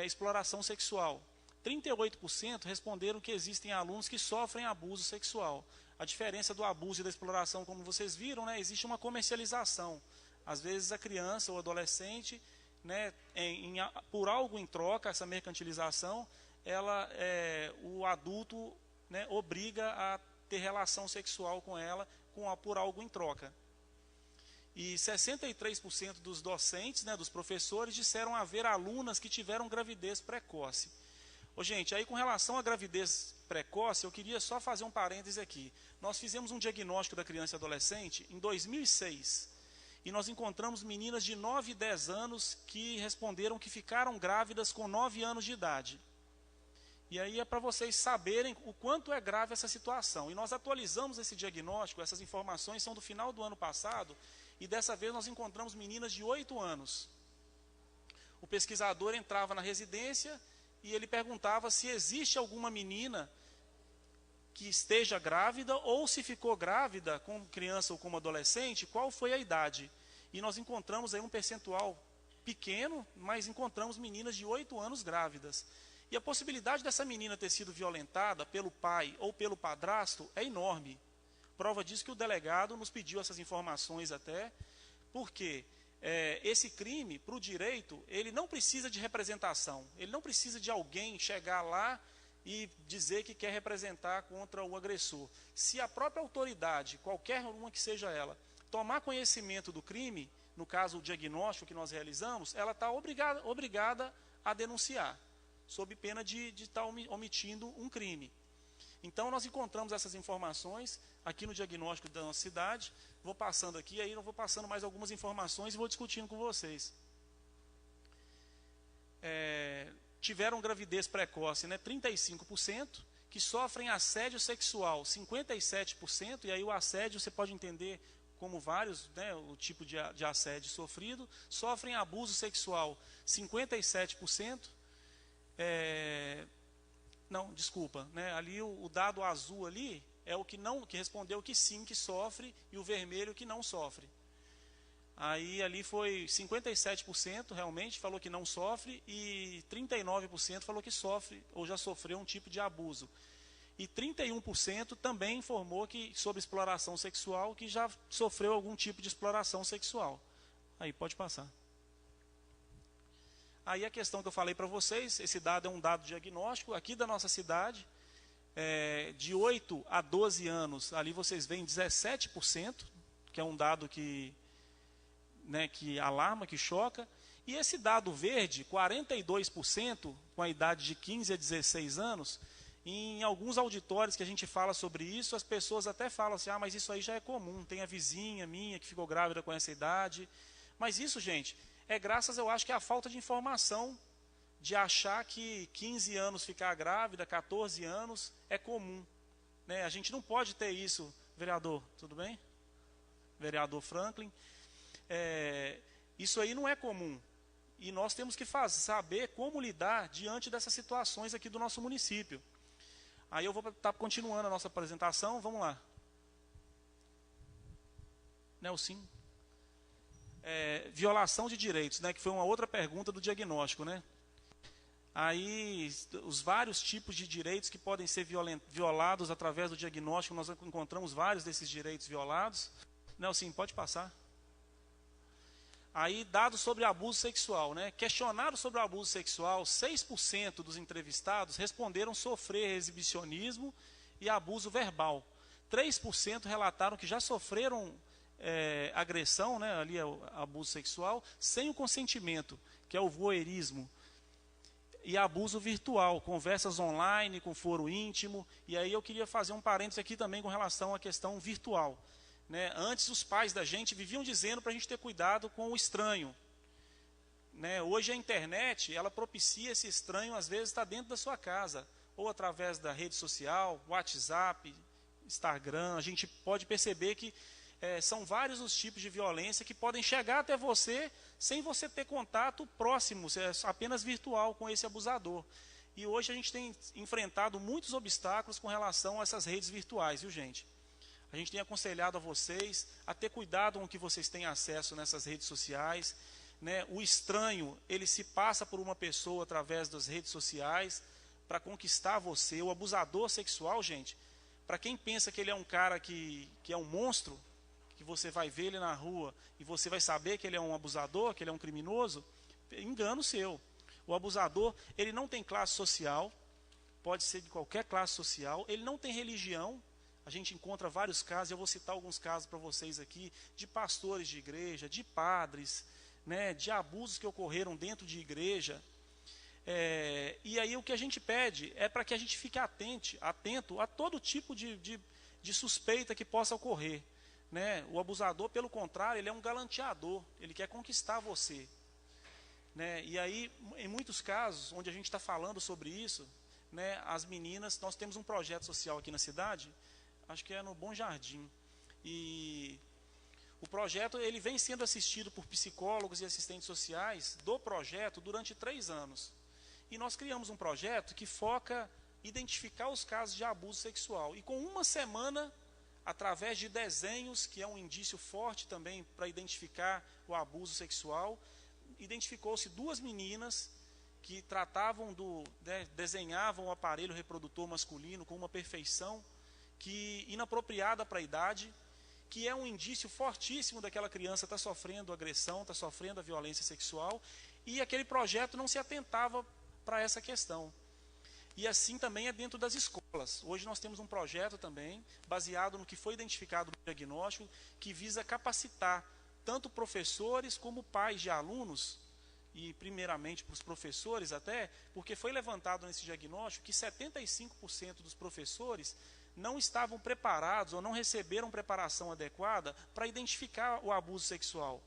exploração sexual. 38% responderam que existem alunos que sofrem abuso sexual. A diferença do abuso e da exploração, como vocês viram, né, existe uma comercialização. Às vezes a criança ou adolescente, né, por algo em troca, essa mercantilização, o adulto, né, obriga a ter relação sexual com ela por algo em troca. E 63% dos docentes, né, dos professores, disseram haver alunas que tiveram gravidez precoce. Gente, aí com relação à gravidez precoce, eu queria só fazer um parêntese aqui. Nós fizemos um diagnóstico da criança e adolescente em 2006, e nós encontramos meninas de 9 e 10 anos que responderam que ficaram grávidas com 9 anos de idade. E aí é para vocês saberem o quanto é grave essa situação. E nós atualizamos esse diagnóstico, essas informações são do final do ano passado, e dessa vez nós encontramos meninas de 8 anos. O pesquisador entrava na residência e ele perguntava se existe alguma menina que esteja grávida, ou se ficou grávida como criança ou como adolescente, qual foi a idade. E nós encontramos aí um percentual pequeno, mas encontramos meninas de 8 anos grávidas. E a possibilidade dessa menina ter sido violentada pelo pai ou pelo padrasto é enorme. Prova disso que o delegado nos pediu essas informações até, porque esse crime, para o direito, ele não precisa de representação. Ele não precisa de alguém chegar lá e dizer que quer representar contra o agressor. Se a própria autoridade, qualquer uma que seja ela, tomar conhecimento do crime, no caso o diagnóstico que nós realizamos, ela está obrigada a denunciar, sob pena de estar omitindo um crime. Então nós encontramos essas informações aqui no diagnóstico da nossa cidade. Vou passando aqui, aí eu vou passando mais algumas informações e vou discutindo com vocês. Tiveram gravidez precoce, né, 35%, que sofrem assédio sexual, 57%, e aí o assédio você pode entender como vários, né, o tipo de assédio sofrido. Sofrem abuso sexual, 57%. Não, desculpa, né, ali o dado azul ali é o que respondeu que sim, que sofre, e o vermelho que não sofre. Aí ali foi 57% realmente falou que não sofre, e 39% falou que sofre ou já sofreu um tipo de abuso. E 31% também informou que sobre exploração sexual, que já sofreu algum tipo de exploração sexual. Aí pode passar. Aí a questão que eu falei para vocês, esse dado é um dado diagnóstico aqui da nossa cidade, de 8 a 12 anos, ali vocês veem 17%, que é um dado que alarma, que choca. E esse dado verde, 42%, com a idade de 15 a 16 anos, em alguns auditórios que a gente fala sobre isso, as pessoas até falam assim, mas isso aí já é comum, tem a vizinha minha que ficou grávida com essa idade. Mas isso, gente, é graças, eu acho que à falta de informação, de achar que 15 anos ficar grávida, 14 anos, é comum. Né? A gente não pode ter isso, vereador, tudo bem? Vereador Franklin. Isso aí não é comum. E nós temos que saber como lidar diante dessas situações aqui do nosso município. Aí eu vou estar continuando a nossa apresentação, vamos lá. Nelson. Violação de direitos, né, que foi uma outra pergunta do diagnóstico, né? Aí, os vários tipos de direitos que podem ser violados através do diagnóstico, nós encontramos vários desses direitos violados. Nelson, pode passar. Aí, dados sobre abuso sexual, né? Questionados sobre o abuso sexual, 6% dos entrevistados responderam sofrer exibicionismo e abuso verbal. 3% relataram que já sofreram agressão, né? Ali é o abuso sexual, sem o consentimento, que é o voyeurismo. E abuso virtual, conversas online, com foro íntimo. E aí eu queria fazer um parênteses aqui também com relação à questão virtual. Né? Antes os pais da gente viviam dizendo para a gente ter cuidado com o estranho. Né? Hoje a internet, ela propicia esse estranho, às vezes está dentro da sua casa, ou através da rede social, WhatsApp, Instagram. A gente pode perceber que são vários os tipos de violência que podem chegar até você sem você ter contato próximo, apenas virtual com esse abusador. E hoje a gente tem enfrentado muitos obstáculos com relação a essas redes virtuais, viu, gente? A gente tem aconselhado a vocês a ter cuidado com o que vocês têm acesso nessas redes sociais, né? O estranho, ele se passa por uma pessoa através das redes sociais para conquistar você. O abusador sexual, gente, para quem pensa que ele é um cara que é um monstro, que você vai ver ele na rua e você vai saber que ele é um abusador, que ele é um criminoso, engano seu. O abusador, ele não tem classe social, pode ser de qualquer classe social, ele não tem religião. A gente encontra vários casos, eu vou citar alguns casos para vocês aqui, de pastores de igreja, de padres, né, de abusos que ocorreram dentro de igreja. E aí o que a gente pede é para que a gente fique atento a todo tipo de suspeita que possa ocorrer, né? O abusador, pelo contrário, ele é um galanteador, ele quer conquistar você, né? E aí, em muitos casos, onde a gente está falando sobre isso, né, as meninas, nós temos um projeto social aqui na cidade, acho que é no Bom Jardim, e o projeto ele vem sendo assistido por psicólogos e assistentes sociais do projeto durante 3 anos. E nós criamos um projeto que foca em identificar os casos de abuso sexual. E com uma semana, através de desenhos, que é um indício forte também para identificar o abuso sexual, identificou-se 2 meninas que tratavam desenhavam o aparelho reprodutor masculino com uma perfeição inapropriada para a idade, que é um indício fortíssimo daquela criança estar sofrendo agressão, estar sofrendo a violência sexual, e aquele projeto não se atentava para essa questão. E assim também é dentro das escolas. Hoje nós temos um projeto também, baseado no que foi identificado no diagnóstico, que visa capacitar tanto professores como pais de alunos, e primeiramente para os professores até, porque foi levantado nesse diagnóstico que 75% dos professores não estavam preparados ou não receberam preparação adequada para identificar o abuso sexual.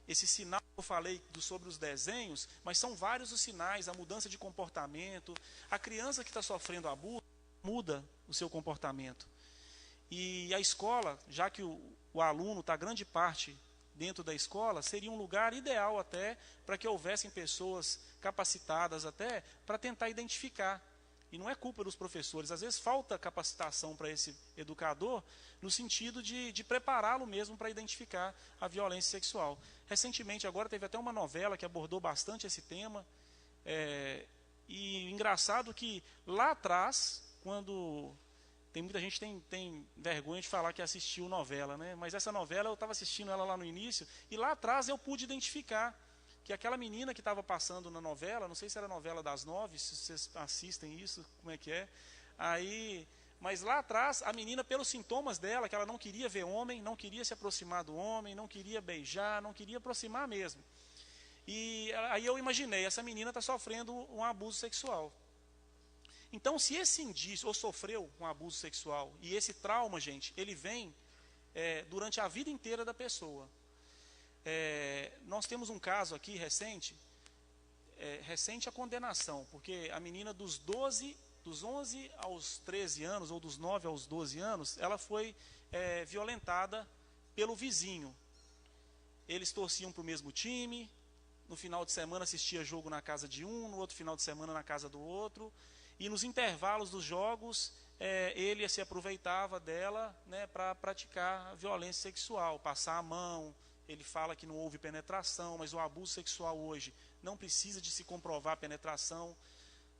Esse sinal que eu falei sobre os desenhos, mas são vários os sinais, a mudança de comportamento. A criança que está sofrendo abuso muda o seu comportamento. E a escola, já que o aluno está grande parte dentro da escola, seria um lugar ideal até para que houvessem pessoas capacitadas até para tentar identificar. E não é culpa dos professores, às vezes falta capacitação para esse educador no sentido de prepará-lo mesmo para identificar a violência sexual. Recentemente agora teve até uma novela que abordou bastante esse tema, e engraçado que lá atrás, quando tem muita gente tem vergonha de falar que assistiu novela, né? Mas essa novela eu estava assistindo ela lá no início, e lá atrás eu pude identificar que aquela menina que estava passando na novela, não sei se era a novela das 9, se vocês assistem isso, como é que é, mas lá atrás, a menina, pelos sintomas dela, que ela não queria ver homem, não queria se aproximar do homem, não queria beijar, não queria aproximar mesmo. E aí eu imaginei, essa menina está sofrendo um abuso sexual. Então, se esse indício, ou sofreu um abuso sexual, e esse trauma, gente, ele vem durante a vida inteira da pessoa. Nós temos um caso aqui recente a condenação, porque a menina dos 11 aos 13 anos, ou dos 9 aos 12 anos, ela foi violentada pelo vizinho. Eles torciam para o mesmo time, no final de semana assistia jogo na casa de um, no outro final de semana na casa do outro, e nos intervalos dos jogos, ele se aproveitava dela, né, para praticar a violência sexual, passar a mão. Ele fala que não houve penetração, mas o abuso sexual hoje não precisa de se comprovar a penetração.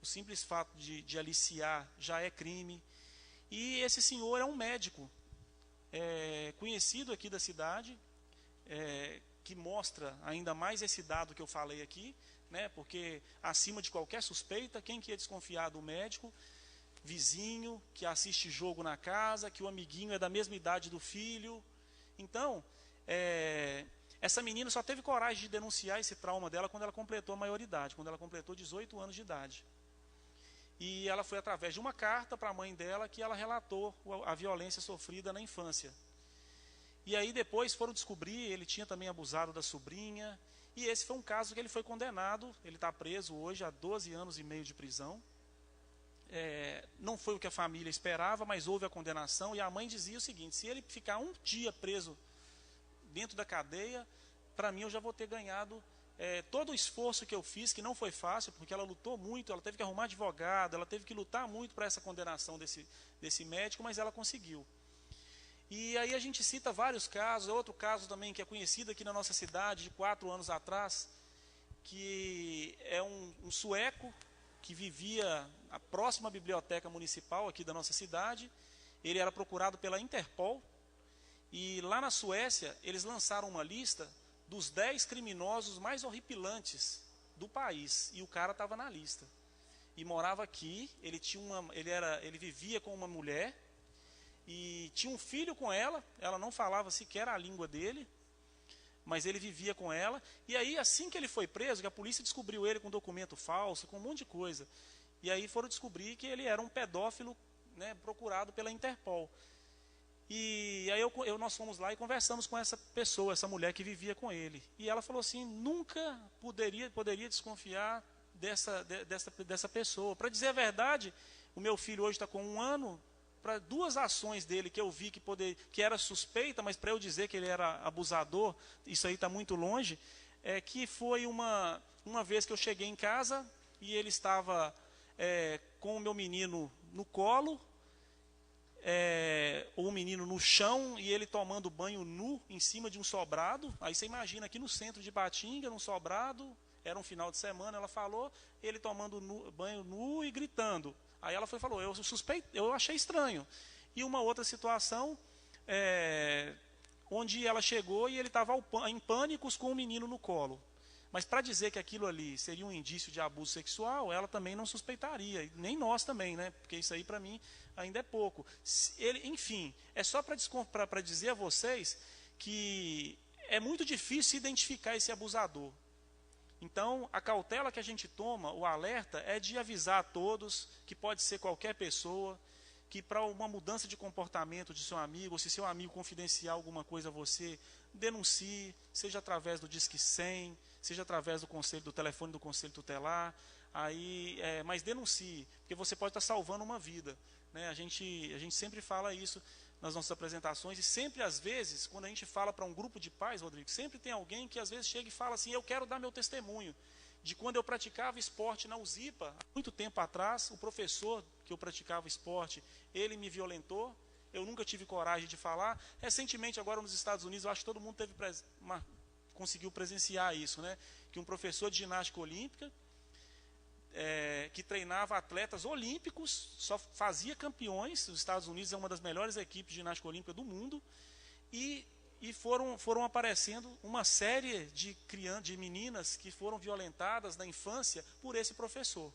O simples fato de aliciar já é crime. E esse senhor é um médico conhecido aqui da cidade, que mostra ainda mais esse dado que eu falei aqui, né, porque acima de qualquer suspeita, quem que ia desconfiar do médico? Vizinho, que assiste jogo na casa, que o amiguinho é da mesma idade do filho. Então, essa menina só teve coragem de denunciar esse trauma dela quando ela completou a maioridade, quando ela completou 18 anos de idade. E ela foi através de uma carta para a mãe dela que ela relatou a violência sofrida na infância. E aí depois foram descobrir, ele tinha também abusado da sobrinha, e esse foi um caso que ele foi condenado, ele está preso hoje a 12 anos e meio de prisão. Não foi o que a família esperava, mas houve a condenação, e a mãe dizia o seguinte: se ele ficar um dia preso dentro da cadeia, para mim eu já vou ter ganhado todo o esforço que eu fiz, que não foi fácil, porque ela lutou muito, ela teve que arrumar advogado, ela teve que lutar muito para essa condenação desse médico, mas ela conseguiu. E aí a gente cita vários casos. Outro caso também que é conhecido aqui na nossa cidade, de 4 anos atrás, que é um sueco que vivia próximo à biblioteca municipal aqui da nossa cidade. Ele era procurado pela Interpol, e lá na Suécia eles lançaram uma lista dos 10 criminosos mais horripilantes do país, e o cara estava na lista. E morava aqui, ele vivia com uma mulher, e tinha um filho com ela não falava sequer a língua dele, mas ele vivia com ela. E aí, assim que ele foi preso, que a polícia descobriu ele com documento falso, com um monte de coisa, e aí foram descobrir que ele era um pedófilo, né, procurado pela Interpol. E aí nós fomos lá e conversamos com essa pessoa, essa mulher que vivia com ele. E ela falou assim, nunca poderia desconfiar dessa pessoa. Para dizer a verdade, o meu filho hoje está com 1 ano, para 2 ações dele que eu vi que era suspeita, mas para eu dizer que ele era abusador, isso aí está muito longe, que foi uma vez que eu cheguei em casa e ele estava com o meu menino no colo, o menino no chão, e ele tomando banho nu em cima de um sobrado. Aí você imagina, aqui no centro de Ipatinga, num sobrado, era um final de semana, ela falou, ele tomando banho nu e gritando. Aí ela falou, eu achei estranho. E uma outra situação, onde ela chegou e ele estava em pânicos com o menino no colo. Mas para dizer que aquilo ali seria um indício de abuso sexual, ela também não suspeitaria, nem nós também, né? Porque isso aí para mim ainda é pouco. Enfim, é só para dizer a vocês que é muito difícil identificar esse abusador. Então, a cautela que a gente toma, o alerta, é de avisar a todos que pode ser qualquer pessoa, que para uma mudança de comportamento de seu amigo, ou se seu amigo confidenciar alguma coisa a você, denuncie, seja através do Disque 100, seja através do telefone do Conselho Tutelar, mas denuncie, porque você pode estar salvando uma vida. Né? A gente sempre fala isso nas nossas apresentações, e sempre, às vezes, quando a gente fala para um grupo de pais, Rodrigo, sempre tem alguém que às vezes chega e fala assim, eu quero dar meu testemunho de quando eu praticava esporte na USIPA, há muito tempo atrás, o professor que eu praticava esporte, ele me violentou, eu nunca tive coragem de falar. Recentemente, agora nos Estados Unidos, eu acho que todo mundo conseguiu presenciar isso, né? Que um professor de ginástica olímpica, que treinava atletas olímpicos, só fazia campeões. Os Estados Unidos é uma das melhores equipes de ginástica olímpica do mundo, e foram aparecendo uma série de meninas que foram violentadas na infância por esse professor.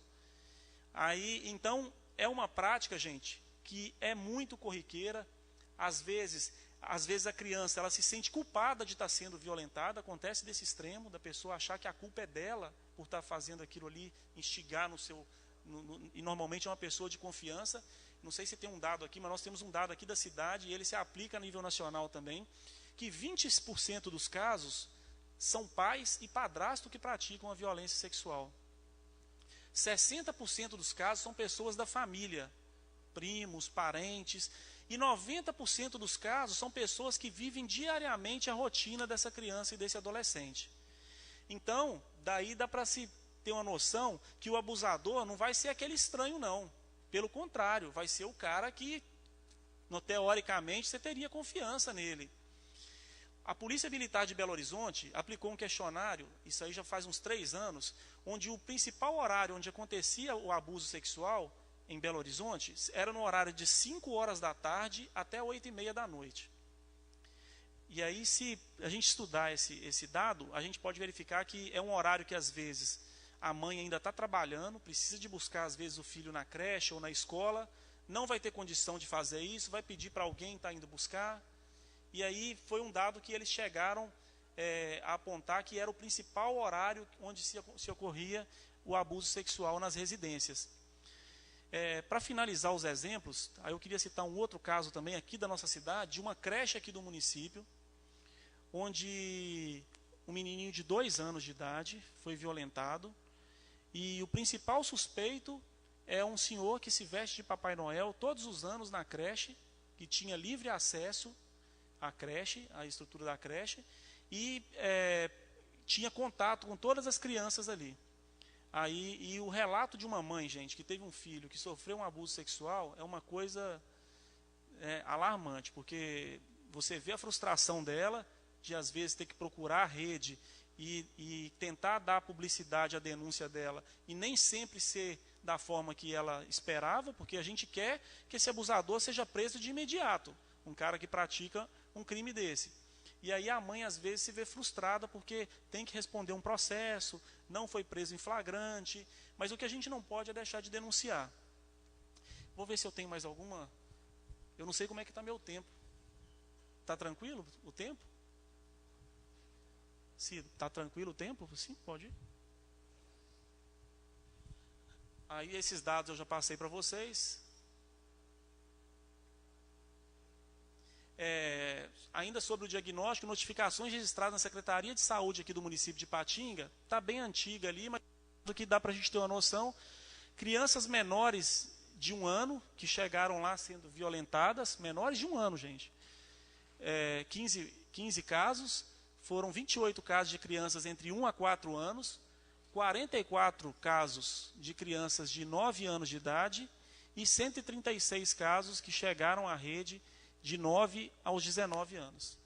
Então, é uma prática, gente, que é muito corriqueira. Às vezes a criança ela se sente culpada de estar sendo violentada, acontece desse extremo, da pessoa achar que a culpa é dela por estar fazendo aquilo ali, instigar e normalmente é uma pessoa de confiança. Não sei se tem um dado aqui, mas nós temos um dado aqui da cidade, e ele se aplica a nível nacional também, que 20% dos casos são pais e padrasto que praticam a violência sexual. 60% dos casos são pessoas da família, primos, parentes, e 90% dos casos são pessoas que vivem diariamente a rotina dessa criança e desse adolescente. Então, daí dá para se ter uma noção que o abusador não vai ser aquele estranho, não. Pelo contrário, vai ser o cara que, teoricamente, você teria confiança nele. A Polícia Militar de Belo Horizonte aplicou um questionário, isso aí já faz uns 3 anos, onde o principal horário onde acontecia o abuso sexual em Belo Horizonte era no horário de 5 horas da tarde até 8h30 da noite. E aí, se a gente estudar esse dado, a gente pode verificar que é um horário que, às vezes, a mãe ainda está trabalhando, precisa de buscar, às vezes, o filho na creche ou na escola, não vai ter condição de fazer isso, vai pedir para alguém estar indo buscar. E aí foi um dado que eles chegaram a apontar que era o principal horário onde se ocorria o abuso sexual nas residências. Para finalizar os exemplos, aí eu queria citar um outro caso também aqui da nossa cidade, de uma creche aqui do município, onde um menininho de 2 anos de idade foi violentado, e o principal suspeito é um senhor que se veste de Papai Noel todos os anos na creche, que tinha livre acesso à creche, à estrutura da creche, e tinha contato com todas as crianças ali. E o relato de uma mãe, gente, que teve um filho que sofreu um abuso sexual, é uma coisa alarmante, porque você vê a frustração dela de, às vezes, ter que procurar a rede e tentar dar publicidade à denúncia dela, e nem sempre ser da forma que ela esperava, porque a gente quer que esse abusador seja preso de imediato, um cara que pratica um crime desse. E aí a mãe, às vezes, se vê frustrada porque tem que responder um processo, não foi preso em flagrante, mas o que a gente não pode é deixar de denunciar. Vou ver se eu tenho mais alguma. Eu não sei como é que está meu tempo. Está tranquilo o tempo? Se está tranquilo o tempo? Sim, pode ir. Aí esses dados eu já passei para vocês. Ainda sobre o diagnóstico, notificações registradas na Secretaria de Saúde aqui do município de Ipatinga, está bem antiga ali, mas do que dá para a gente ter uma noção, crianças menores de 1 ano, que chegaram lá sendo violentadas, menores de 1 ano, gente, 15 casos, foram 28 casos de crianças entre 1 a 4 anos, 44 casos de crianças de 9 anos de idade e 136 casos que chegaram à rede de 9 aos 19 anos.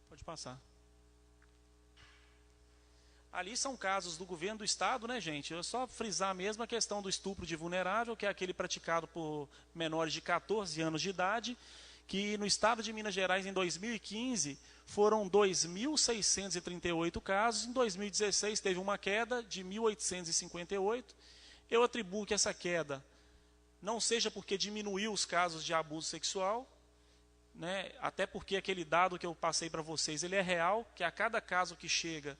Pode passar. Ali são casos do governo do estado, né, gente? Eu só frisar mesmo a questão do estupro de vulnerável, que é aquele praticado por menores de 14 anos de idade, que no estado de Minas Gerais, em 2015, foram 2.638 casos. Em 2016, teve uma queda de 1.858. Eu atribuo que essa queda não seja porque diminuiu os casos de abuso sexual, né? Até porque aquele dado que eu passei para vocês, ele é real, que a cada caso que chega,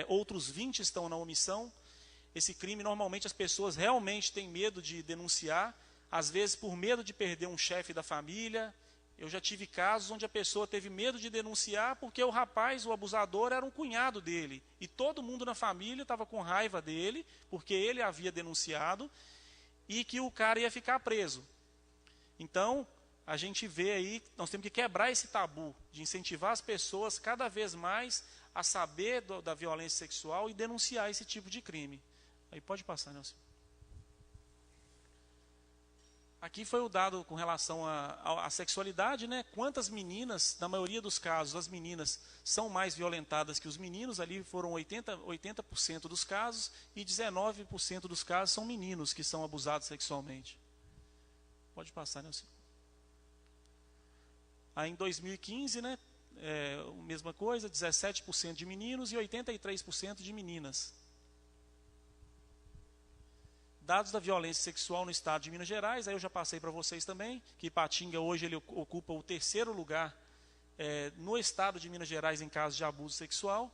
outros 20 estão na omissão. Esse crime, normalmente, as pessoas realmente têm medo de denunciar, às vezes por medo de perder um chefe da família. Eu já tive casos onde a pessoa teve medo de denunciar porque o rapaz, o abusador, era um cunhado dele. E todo mundo na família estava com raiva dele, porque ele havia denunciado, e que o cara ia ficar preso. Então, a gente vê aí, nós temos que quebrar esse tabu, de incentivar as pessoas cada vez mais a saber da violência sexual e denunciar esse tipo de crime. Aí pode passar, Nelson. Aqui foi o dado com relação à sexualidade, né? Quantas meninas, na maioria dos casos, as meninas são mais violentadas que os meninos. Ali foram 80% dos casos e 19% dos casos são meninos que são abusados sexualmente. Pode passar, Nelson. Aí em 2015, né? Mesma coisa, 17% de meninos e 83% de meninas. Dados da violência sexual no estado de Minas Gerais, aí eu já passei para vocês também, que Ipatinga hoje ele ocupa o 3º lugar no estado de Minas Gerais em casos de abuso sexual.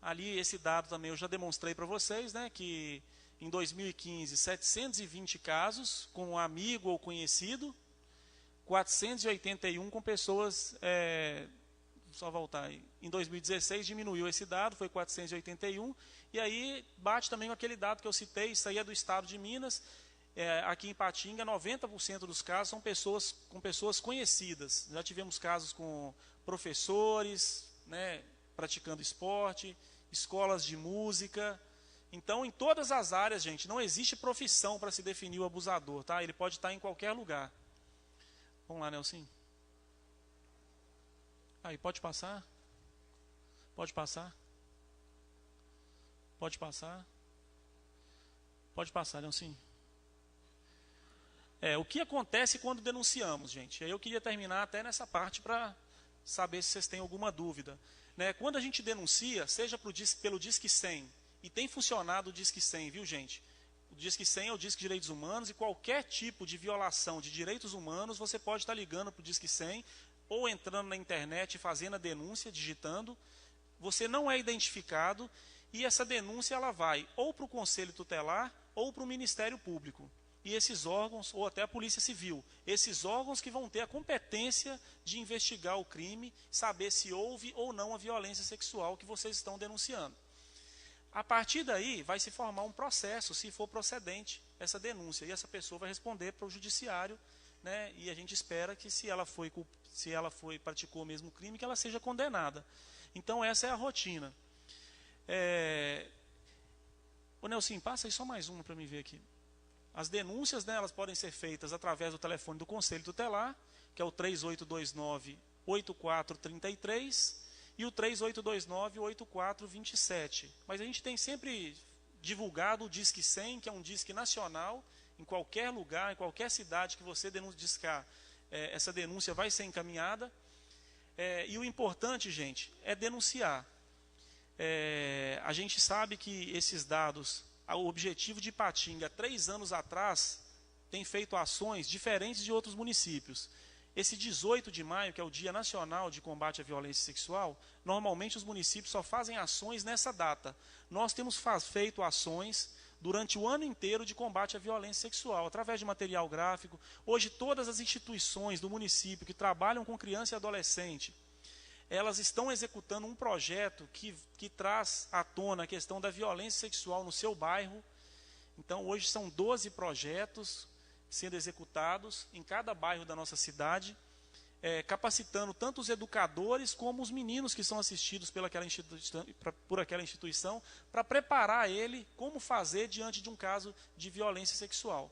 Ali esse dado também eu já demonstrei para vocês, né, que em 2015, 720 casos com um amigo ou conhecido, 481 com pessoas... só voltar aí. Em 2016 diminuiu esse dado, foi 481, e aí bate também com aquele dado que eu citei, isso aí é do estado de Minas. Aqui em Ipatinga, 90% dos casos são com pessoas conhecidas. Já tivemos casos com professores, né, praticando esporte, escolas de música. Então, em todas as áreas, gente, não existe profissão para se definir o abusador, tá? Ele pode estar em qualquer lugar. Vamos lá, Nelson. Aí, pode passar? Pode passar? Pode passar? Pode passar, Nelson. O que acontece quando denunciamos, gente? Aí eu queria terminar até nessa parte para saber se vocês têm alguma dúvida. Né? Quando a gente denuncia, seja pelo Disque 100, e tem funcionado o Disque 100, viu, gente? O Disque 100 é o Disque Direitos Humanos, e qualquer tipo de violação de direitos humanos, você pode estar ligando para o Disque 100, ou entrando na internet e fazendo a denúncia, digitando. Você não é identificado, e essa denúncia ela vai ou para o Conselho Tutelar ou para o Ministério Público. E esses órgãos, ou até a Polícia Civil, esses órgãos que vão ter a competência de investigar o crime, saber se houve ou não a violência sexual que vocês estão denunciando. A partir daí, vai se formar um processo, se for procedente, essa denúncia. E essa pessoa vai responder para o judiciário, né? E a gente espera que, se ela praticou o mesmo crime, que ela seja condenada. Então, essa é a rotina. Ô Nelson, passa aí só mais uma para me ver aqui. As denúncias, né, elas podem ser feitas através do telefone do Conselho Tutelar, que é o 3829-8433 e o 3829-8427. Mas a gente tem sempre divulgado o Disque 100, que é um disque nacional, em qualquer lugar, em qualquer cidade que você discar, essa denúncia vai ser encaminhada. E o importante, gente, é denunciar. A gente sabe que esses dados, o objetivo de Ipatinga, 3 anos atrás, tem feito ações diferentes de outros municípios. Esse 18 de maio, que é o Dia Nacional de Combate à Violência Sexual, normalmente os municípios só fazem ações nessa data. Nós temos feito ações durante o ano inteiro de combate à violência sexual, através de material gráfico. Hoje, todas as instituições do município que trabalham com criança e adolescente, elas estão executando um projeto que traz à tona a questão da violência sexual no seu bairro. Então, hoje são 12 projetos sendo executados em cada bairro da nossa cidade, capacitando tanto os educadores como os meninos que são assistidos por aquela instituição, para preparar ele como fazer diante de um caso de violência sexual.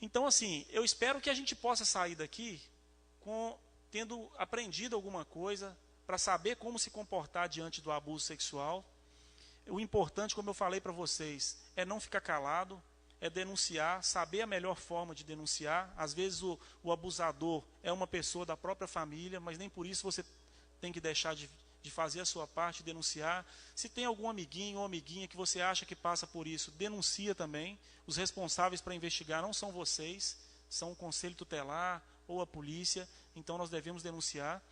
Então, assim, eu espero que a gente possa sair daqui tendo aprendido alguma coisa para saber como se comportar diante do abuso sexual. O importante, como eu falei para vocês, é não ficar calado, é denunciar, saber a melhor forma de denunciar. Às vezes o abusador é uma pessoa da própria família, mas nem por isso você tem que deixar de fazer a sua parte, denunciar. Se tem algum amiguinho ou amiguinha que você acha que passa por isso, denuncia também. Os responsáveis para investigar não são vocês, são o Conselho Tutelar ou a polícia, então nós devemos denunciar.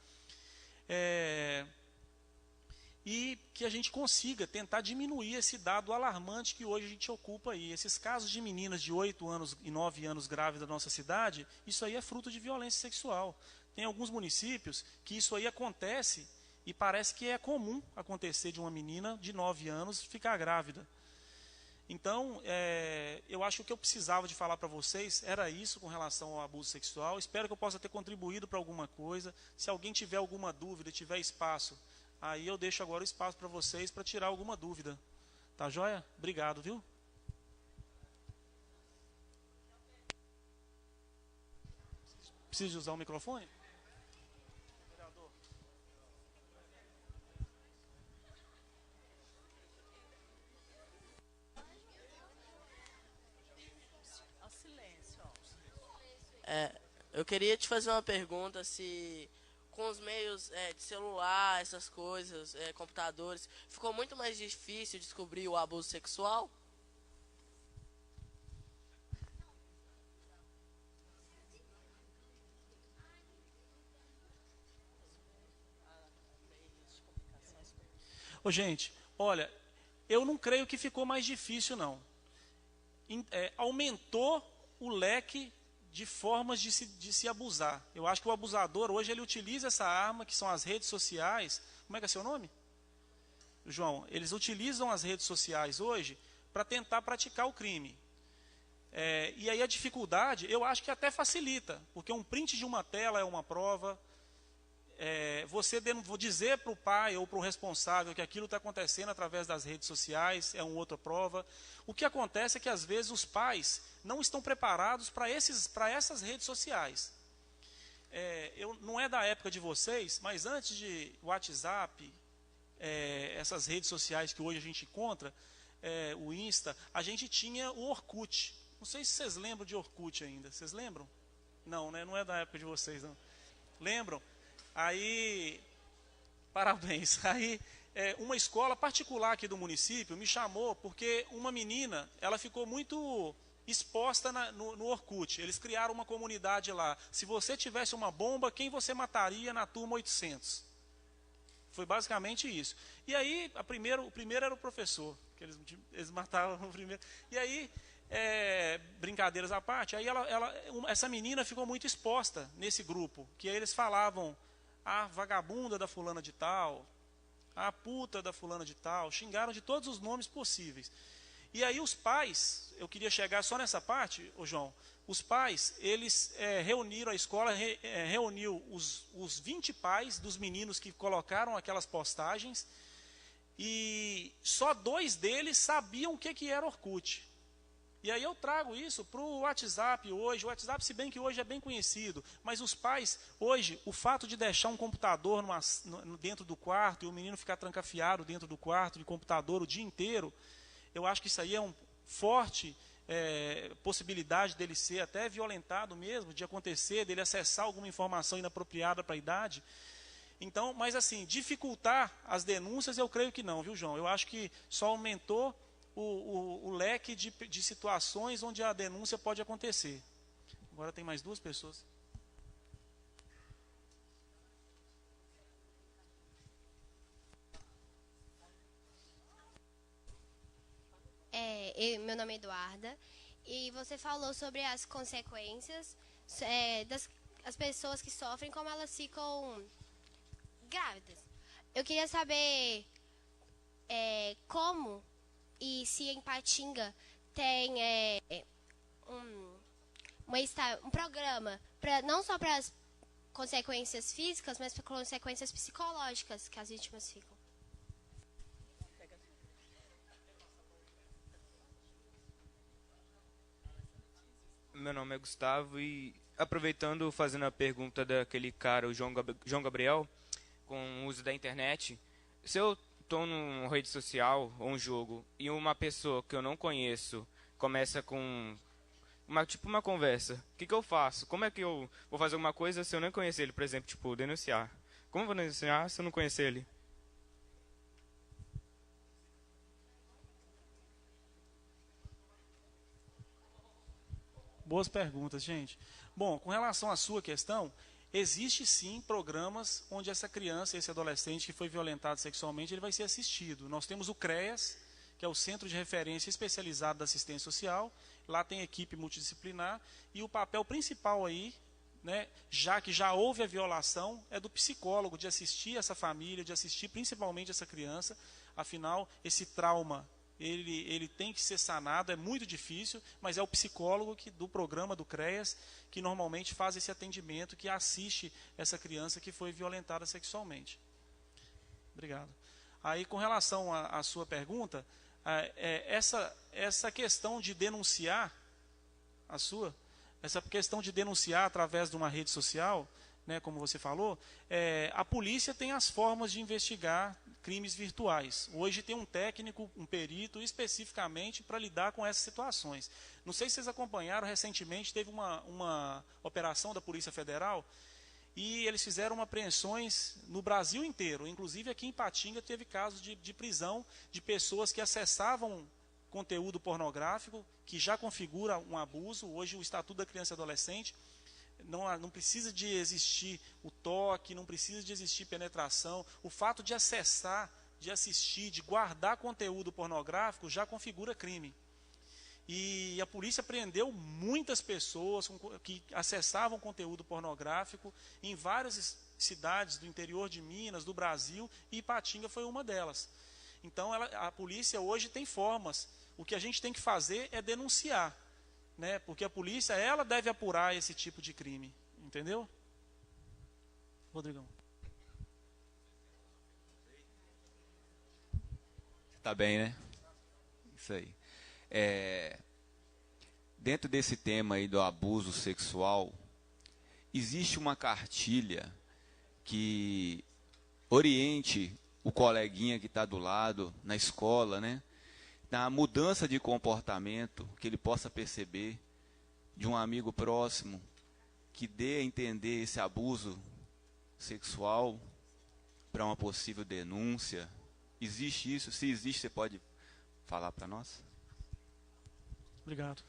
E que a gente consiga tentar diminuir esse dado alarmante que hoje a gente ocupa aí. Esses casos de meninas de 8 anos e 9 anos grávidas da nossa cidade, isso aí é fruto de violência sexual. Tem alguns municípios que isso aí acontece e parece que é comum acontecer de uma menina de 9 anos ficar grávida. Então, eu acho que o que eu precisava de falar para vocês era isso com relação ao abuso sexual. Espero que eu possa ter contribuído para alguma coisa. Se alguém tiver alguma dúvida, tiver espaço, aí eu deixo agora o espaço para vocês para tirar alguma dúvida. Tá joia? Obrigado, viu? Preciso de usar o microfone? Vereador. Eu queria te fazer uma pergunta, se com os meios de celular, essas coisas, computadores, ficou muito mais difícil descobrir o abuso sexual? Ô, gente, olha, eu não creio que ficou mais difícil, não. Aumentou o leque de formas de se abusar. Eu acho que o abusador hoje ele utiliza essa arma, que são as redes sociais. Como é que é seu nome? João. Eles utilizam as redes sociais hoje para tentar praticar o crime. E aí a dificuldade, eu acho que até facilita, porque um print de uma tela é uma prova. Você dizer para o pai ou para o responsável que aquilo está acontecendo através das redes sociais é uma outra prova. O que acontece é que às vezes os pais não estão preparados para essas redes sociais. Não é da época de vocês, mas antes de WhatsApp, essas redes sociais que hoje a gente encontra, o Insta, a gente tinha o Orkut. Não sei se vocês lembram de Orkut ainda. Vocês lembram? Não, né? Não é da época de vocês, não. Lembram? Aí, parabéns. Aí, uma escola particular aqui do município me chamou porque uma menina, ela ficou muito exposta no Orkut. Eles criaram uma comunidade lá. Se você tivesse uma bomba, quem você mataria na turma 800? Foi basicamente isso. E aí, o primeiro era o professor, que eles matavam o primeiro. E aí, brincadeiras à parte, aí essa menina ficou muito exposta nesse grupo, que aí eles falavam a vagabunda da fulana de tal, a puta da fulana de tal, xingaram de todos os nomes possíveis. E aí os pais, eu queria chegar só nessa parte, ô João, os pais, eles reuniram, a escola reuniu os 20 pais dos meninos que colocaram aquelas postagens, E só 2 deles sabiam o que era Orkut. E aí eu trago isso para o WhatsApp hoje. O WhatsApp, se bem que hoje é bem conhecido, mas os pais, hoje, o fato de deixar um computador dentro do quarto e o menino ficar trancafiado dentro do quarto de computador o dia inteiro, eu acho que isso aí é um forte possibilidade dele ser até violentado mesmo, de acontecer, dele acessar alguma informação inapropriada para a idade. Então, mas assim, dificultar as denúncias eu creio que não, viu, João? Eu acho que só aumentou o leque de situações onde a denúncia pode acontecer. Agora tem mais 2 pessoas. Meu nome é Eduarda, e você falou sobre as consequências das as pessoas que sofrem, como elas ficam grávidas. Eu queria saber como e se em Patinga tem um programa não só para as consequências físicas, mas para consequências psicológicas que as vítimas ficam. Meu nome é Gustavo e, aproveitando, fazendo a pergunta daquele cara, o João Gabriel, com o uso da internet, se eu estou numa rede social ou um jogo e uma pessoa que eu não conheço começa com uma conversa, o que eu faço? Como é que eu vou fazer alguma coisa se eu não conhecer ele, por exemplo, tipo, denunciar? Como eu vou denunciar se eu não conhecer ele? Boas perguntas, gente. Bom, com relação à sua questão, existe sim programas onde essa criança, esse adolescente que foi violentado sexualmente, ele vai ser assistido. Nós temos o CREAS, que é o Centro de Referência Especializado da Assistência Social. Lá tem equipe multidisciplinar e o papel principal aí, né, já que já houve a violação, é do psicólogo, de assistir essa família, de assistir principalmente essa criança. Afinal, esse trauma ele tem que ser sanado, é muito difícil, mas é o psicólogo do programa do CREAS que normalmente faz esse atendimento, que assiste essa criança que foi violentada sexualmente. Obrigado. Aí, com relação à sua pergunta, essa questão de denunciar, essa questão de denunciar através de uma rede social, né, como você falou, a polícia tem as formas de investigar crimes virtuais. Hoje tem um técnico, um perito, especificamente para lidar com essas situações. Não sei se vocês acompanharam, recentemente teve uma operação da Polícia Federal e eles fizeram apreensões no Brasil inteiro. Inclusive aqui em Patinga teve casos de prisão de pessoas que acessavam conteúdo pornográfico, que já configura um abuso. Hoje o Estatuto da Criança e Adolescente não precisa de existir o toque, não precisa de existir penetração. O fato de acessar, de assistir, de guardar conteúdo pornográfico já configura crime. E a polícia prendeu muitas pessoas que acessavam conteúdo pornográfico em várias cidades do interior de Minas, do Brasil, e Ipatinga foi uma delas. Então a polícia hoje tem formas. O que a gente tem que fazer é denunciar, né? Porque a polícia, ela deve apurar esse tipo de crime, entendeu? Rodrigão. Tá bem, né? Isso aí. Dentro desse tema aí do abuso sexual, existe uma cartilha que oriente o coleguinha que está do lado, na escola, né? Na mudança de comportamento, que ele possa perceber de um amigo próximo, que dê a entender esse abuso sexual para uma possível denúncia. Existe isso? Se existe, você pode falar para nós? Obrigado.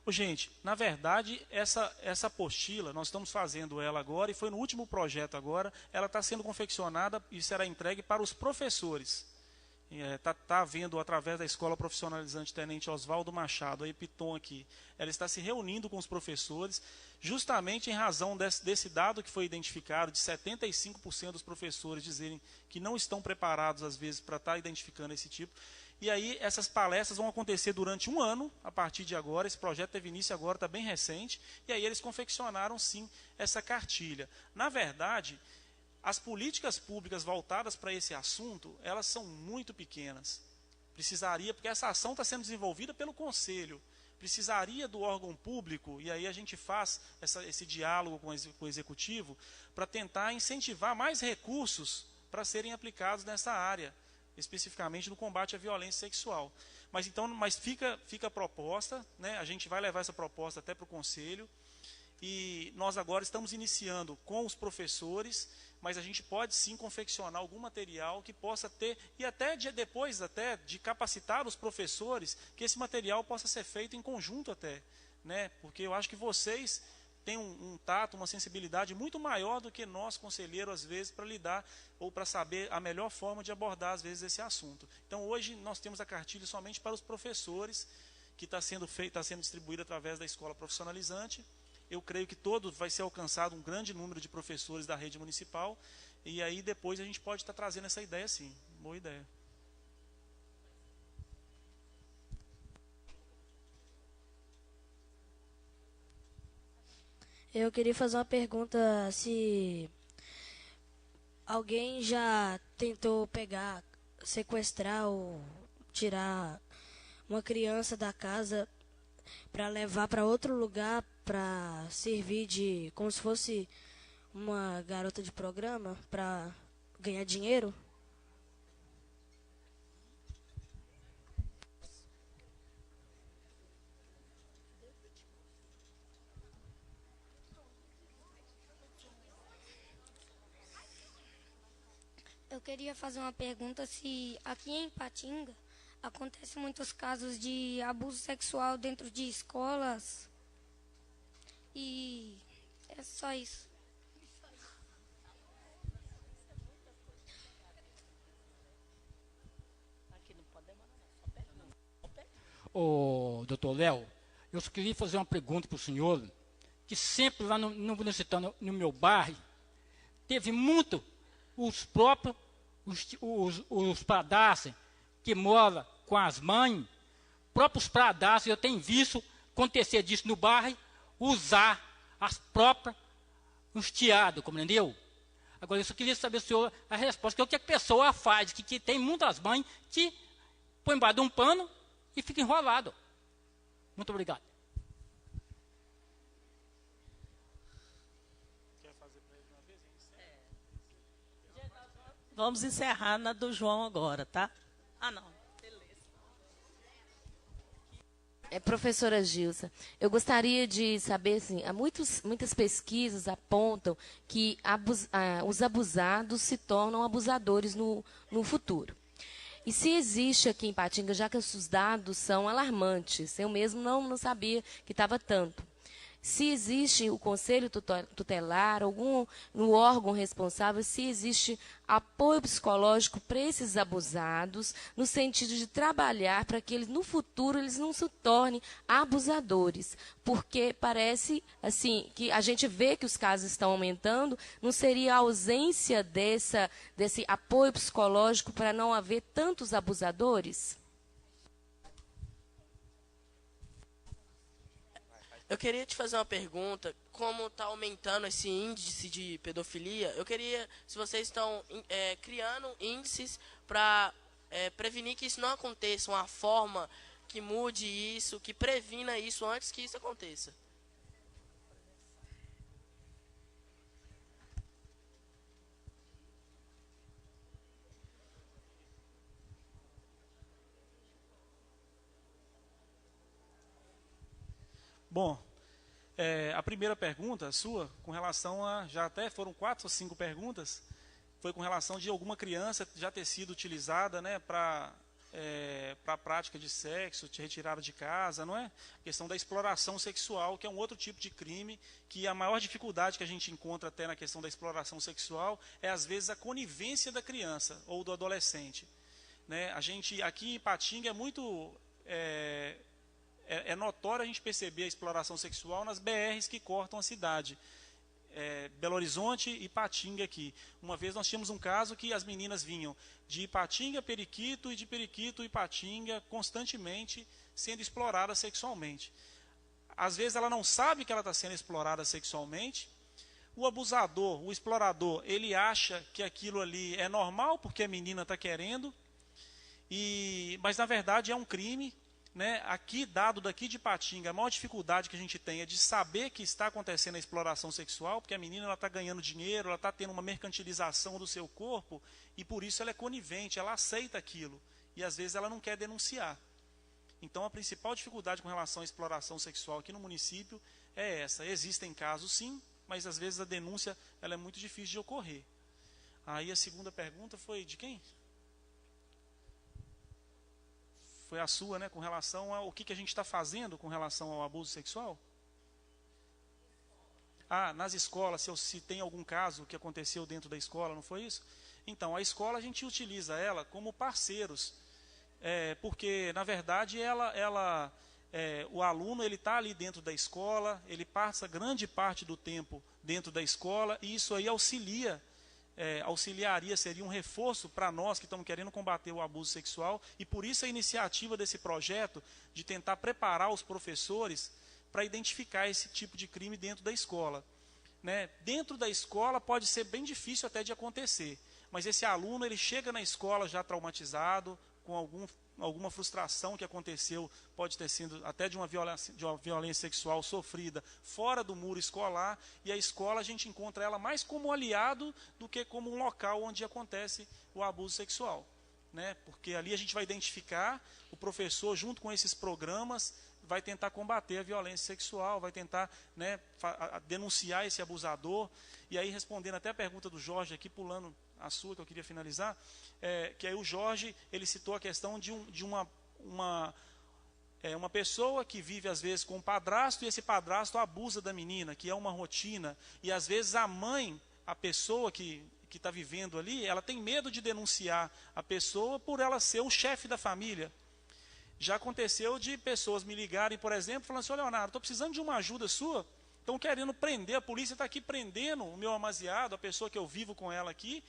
Gente, na verdade, essa apostila, nós estamos fazendo ela agora, e foi no último projeto agora, ela está sendo confeccionada e será entregue para os professores. Está havendo, através da Escola Profissionalizante Tenente Oswaldo Machado, a EPITOM aqui, ela está se reunindo com os professores, justamente em razão desse dado que foi identificado, de 75% dos professores dizerem que não estão preparados, às vezes, para estar identificando esse tipo. E aí, essas palestras vão acontecer durante um ano, a partir de agora. Esse projeto teve início agora, está bem recente, e aí eles confeccionaram, sim, essa cartilha. Na verdade, as políticas públicas voltadas para esse assunto, elas são muito pequenas. Precisaria, porque essa ação está sendo desenvolvida pelo Conselho, precisaria do órgão público, e aí a gente faz esse diálogo com o Executivo, para tentar incentivar mais recursos para serem aplicados nessa área, especificamente no combate à violência sexual. Mas fica a proposta, né? A gente vai levar essa proposta até para o Conselho, e nós agora estamos iniciando com os professores, mas a gente pode sim confeccionar algum material que possa ter, e até depois de capacitar os professores, que esse material possa ser feito em conjunto até, né? Porque eu acho que vocês têm um tato, uma sensibilidade muito maior do que nós, conselheiros, às vezes, para lidar ou para saber a melhor forma de abordar, às vezes, esse assunto. Então, hoje, nós temos a cartilha somente para os professores, que está sendo distribuída através da escola profissionalizante. Eu creio que vai ser alcançado um grande número de professores da rede municipal, e aí depois a gente pode estar trazendo essa ideia sim. Boa ideia. Eu queria fazer uma pergunta, se alguém já tentou sequestrar ou tirar uma criança da casa para levar para outro lugar para servir como se fosse uma garota de programa para ganhar dinheiro? Eu queria fazer uma pergunta, se aqui em Ipatinga acontecem muitos casos de abuso sexual dentro de escolas, e é só isso. Ô, doutor Léo, eu só queria fazer uma pergunta para o senhor, que sempre lá no meu bairro, teve muito os próprios, os padastros que moram com as mães, próprios padastros, eu tenho visto acontecer disso no bairro, usar as próprias, os teados, compreendeu? Agora, eu só queria saber, senhor, a resposta, que é o que a pessoa faz, que tem muitas mães que põe embaixo de um pano e fica enrolado. Muito obrigado. Vamos encerrar na do João agora, tá? Ah, não. Professora Gilsa, eu gostaria de saber, assim, muitas pesquisas apontam que os abusados se tornam abusadores no futuro. E se existe aqui em Ipatinga, já que os dados são alarmantes, eu mesmo não sabia que estava tanto. Se existe o conselho tutelar, no órgão responsável, se existe apoio psicológico para esses abusados, no sentido de trabalhar para que no futuro eles não se tornem abusadores. Porque parece assim que a gente vê que os casos estão aumentando, não seria a ausência desse apoio psicológico para não haver tantos abusadores? Eu queria te fazer uma pergunta, como está aumentando esse índice de pedofilia, eu queria, se vocês estão criando índices para prevenir que isso não aconteça, uma forma que mude isso, que previna isso antes que isso aconteça. Bom, a primeira pergunta sua, com relação já até foram 4 ou 5 perguntas, foi com relação de alguma criança já ter sido utilizada, né, para a prática de sexo, de retirada de casa, não é? A questão da exploração sexual, que é um outro tipo de crime, que a maior dificuldade que a gente encontra até na questão da exploração sexual é, às vezes, a conivência da criança ou do adolescente. Né? A gente, aqui em Ipatinga, é muito... É notório a gente perceber a exploração sexual nas BRs que cortam a cidade. Belo Horizonte e Ipatinga aqui. Uma vez nós tínhamos um caso que as meninas vinham de Ipatinga, Periquito, e de Periquito, Ipatinga, constantemente sendo exploradas sexualmente. Às vezes ela não sabe que ela está sendo explorada sexualmente. O abusador, o explorador, ele acha que aquilo ali é normal porque a menina está querendo, mas na verdade é um crime. Né? Aqui, dado daqui de Patinga, a maior dificuldade que a gente tem é de saber que está acontecendo a exploração sexual, porque a menina está ganhando dinheiro, ela está tendo uma mercantilização do seu corpo, e por isso ela é conivente, ela aceita aquilo, e às vezes ela não quer denunciar. Então a principal dificuldade com relação à exploração sexual aqui no município é essa. Existem casos sim, mas às vezes a denúncia ela é muito difícil de ocorrer. Aí a segunda pergunta foi de quem? Foi a sua, né, com relação ao que a gente está fazendo com relação ao abuso sexual? Nas escolas, se tem algum caso que aconteceu dentro da escola, não foi isso? Então, a escola a gente utiliza ela como parceiros, porque, na verdade, o aluno está ali dentro da escola, ele passa grande parte do tempo dentro da escola, e isso aí auxiliaria, seria um reforço para nós que estamos querendo combater o abuso sexual, e por isso a iniciativa desse projeto de tentar preparar os professores para identificar esse tipo de crime dentro da escola. Né? Dentro da escola pode ser bem difícil até de acontecer, mas esse aluno ele chega na escola já traumatizado, com alguma frustração que aconteceu, pode ter sido até de uma violência sexual sofrida fora do muro escolar, e a escola a gente encontra ela mais como aliado do que como um local onde acontece o abuso sexual. Né? Porque ali a gente vai identificar, o professor junto com esses programas vai tentar combater a violência sexual, vai tentar, né, denunciar esse abusador. E aí, respondendo até a pergunta do Jorge aqui, pulando a sua, que eu queria finalizar, que aí o Jorge ele citou a questão de uma pessoa que vive às vezes com um padrasto, e esse padrasto abusa da menina, que é uma rotina, e às vezes a mãe, a pessoa que está vivendo ali, ela tem medo de denunciar a pessoa por ela ser o chefe da família. Já aconteceu de pessoas me ligarem, por exemplo, falando assim: ô Leonardo, estou precisando de uma ajuda sua, estão querendo prender, a polícia está aqui prendendo o meu amaziado, a pessoa que eu vivo com ela aqui,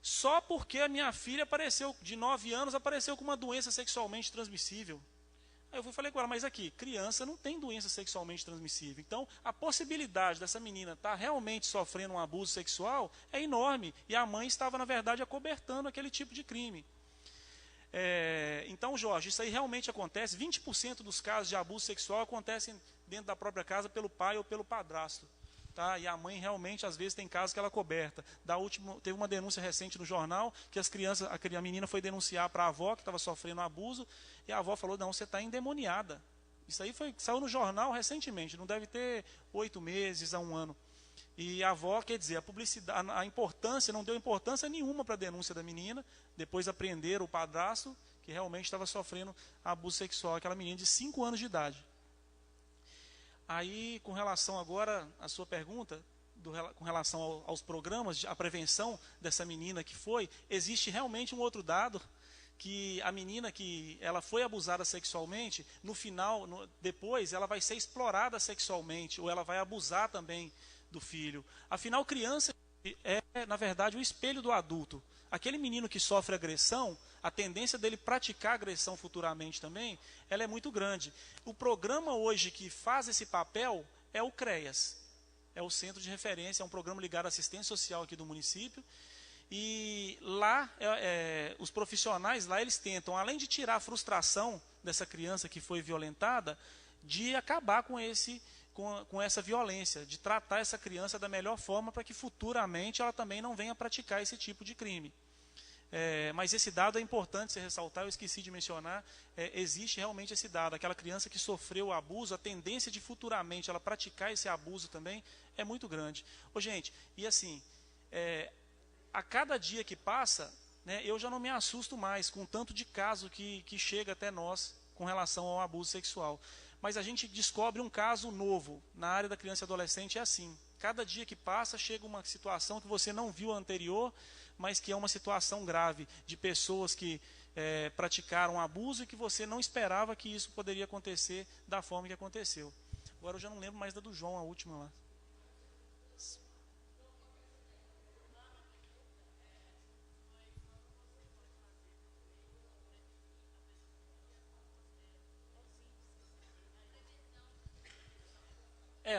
só porque a minha filha apareceu, de 9 anos, apareceu com uma doença sexualmente transmissível. Aí eu falei com ela: mas aqui, criança não tem doença sexualmente transmissível. Então, a possibilidade dessa menina estar realmente sofrendo um abuso sexual é enorme, e a mãe estava, na verdade, acobertando aquele tipo de crime. Então, Jorge, isso aí realmente acontece. 20% dos casos de abuso sexual acontecem dentro da própria casa pelo pai ou pelo padrasto. Tá? E a mãe realmente, às vezes, tem casos que ela coberta. Teve uma denúncia recente no jornal que a menina foi denunciar para a avó que estava sofrendo abuso, e a avó falou: não, você está endemoniada. Isso aí saiu no jornal recentemente, não deve ter 8 meses a 1 ano. E a avó, quer dizer, a publicidade, a importância, não deu importância nenhuma para a denúncia da menina. Depois aprenderam o padrasto, que realmente estava sofrendo abuso sexual, aquela menina de 5 anos de idade. Aí, com relação agora à sua pergunta, com relação aos programas, a prevenção dessa menina que existe realmente um outro dado, que a menina que ela foi abusada sexualmente, no final, depois, ela vai ser explorada sexualmente, ou ela vai abusar também do filho. Afinal, criança é, na verdade, o espelho do adulto. Aquele menino que sofre agressão, a tendência dele praticar agressão futuramente também, ela é muito grande. O programa hoje que faz esse papel é o CREAS. É o Centro de Referência, é um programa ligado à assistência social aqui do município. E lá, os profissionais lá, eles tentam, além de tirar a frustração dessa criança que foi violentada, de acabar com essa violência, de tratar essa criança da melhor forma para que futuramente ela também não venha praticar esse tipo de crime. Mas esse dado é importante se ressaltar, eu esqueci de mencionar, existe realmente esse dado, aquela criança que sofreu o abuso, a tendência de futuramente ela praticar esse abuso também é muito grande. Gente, e assim, a cada dia que passa, né, eu já não me assusto mais com o tanto de caso que chega até nós com relação ao abuso sexual. Mas a gente descobre um caso novo. Na área da criança e adolescente é assim. Cada dia que passa, chega uma situação que você não viu anterior, mas que é uma situação grave, de pessoas que praticaram abuso e que você não esperava que isso poderia acontecer da forma que aconteceu. Agora eu já não lembro mais da do João, a última lá.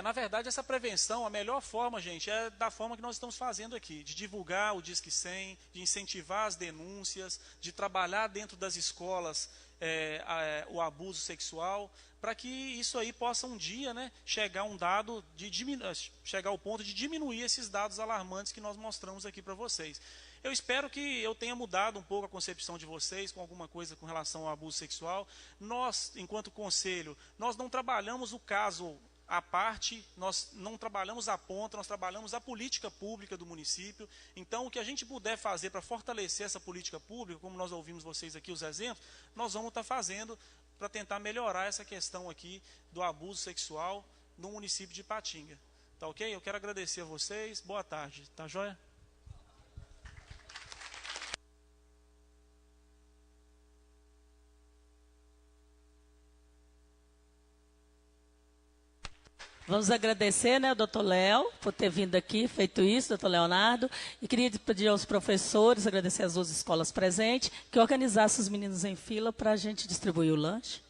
Na verdade, essa prevenção, a melhor forma, gente, é da forma que nós estamos fazendo aqui, de divulgar o Disque 100, de incentivar as denúncias, de trabalhar dentro das escolas o abuso sexual, para que isso aí possa um dia, né, chegar ao ponto de diminuir esses dados alarmantes que nós mostramos aqui para vocês. Eu espero que eu tenha mudado um pouco a concepção de vocês com alguma coisa com relação ao abuso sexual. Nós, enquanto conselho, nós não trabalhamos o caso à parte, nós não trabalhamos a ponta, nós trabalhamos a política pública do município. Então, o que a gente puder fazer para fortalecer essa política pública, como nós ouvimos vocês aqui, os exemplos, nós vamos estar fazendo para tentar melhorar essa questão aqui do abuso sexual no município de Ipatinga. Tá ok? Eu quero agradecer a vocês. Boa tarde. Tá joia? Vamos agradecer, né, ao doutor Léo, por ter vindo aqui, feito isso, doutor Leonardo. E queria pedir aos professores, agradecer às duas escolas presentes, que organizassem os meninos em fila para a gente distribuir o lanche.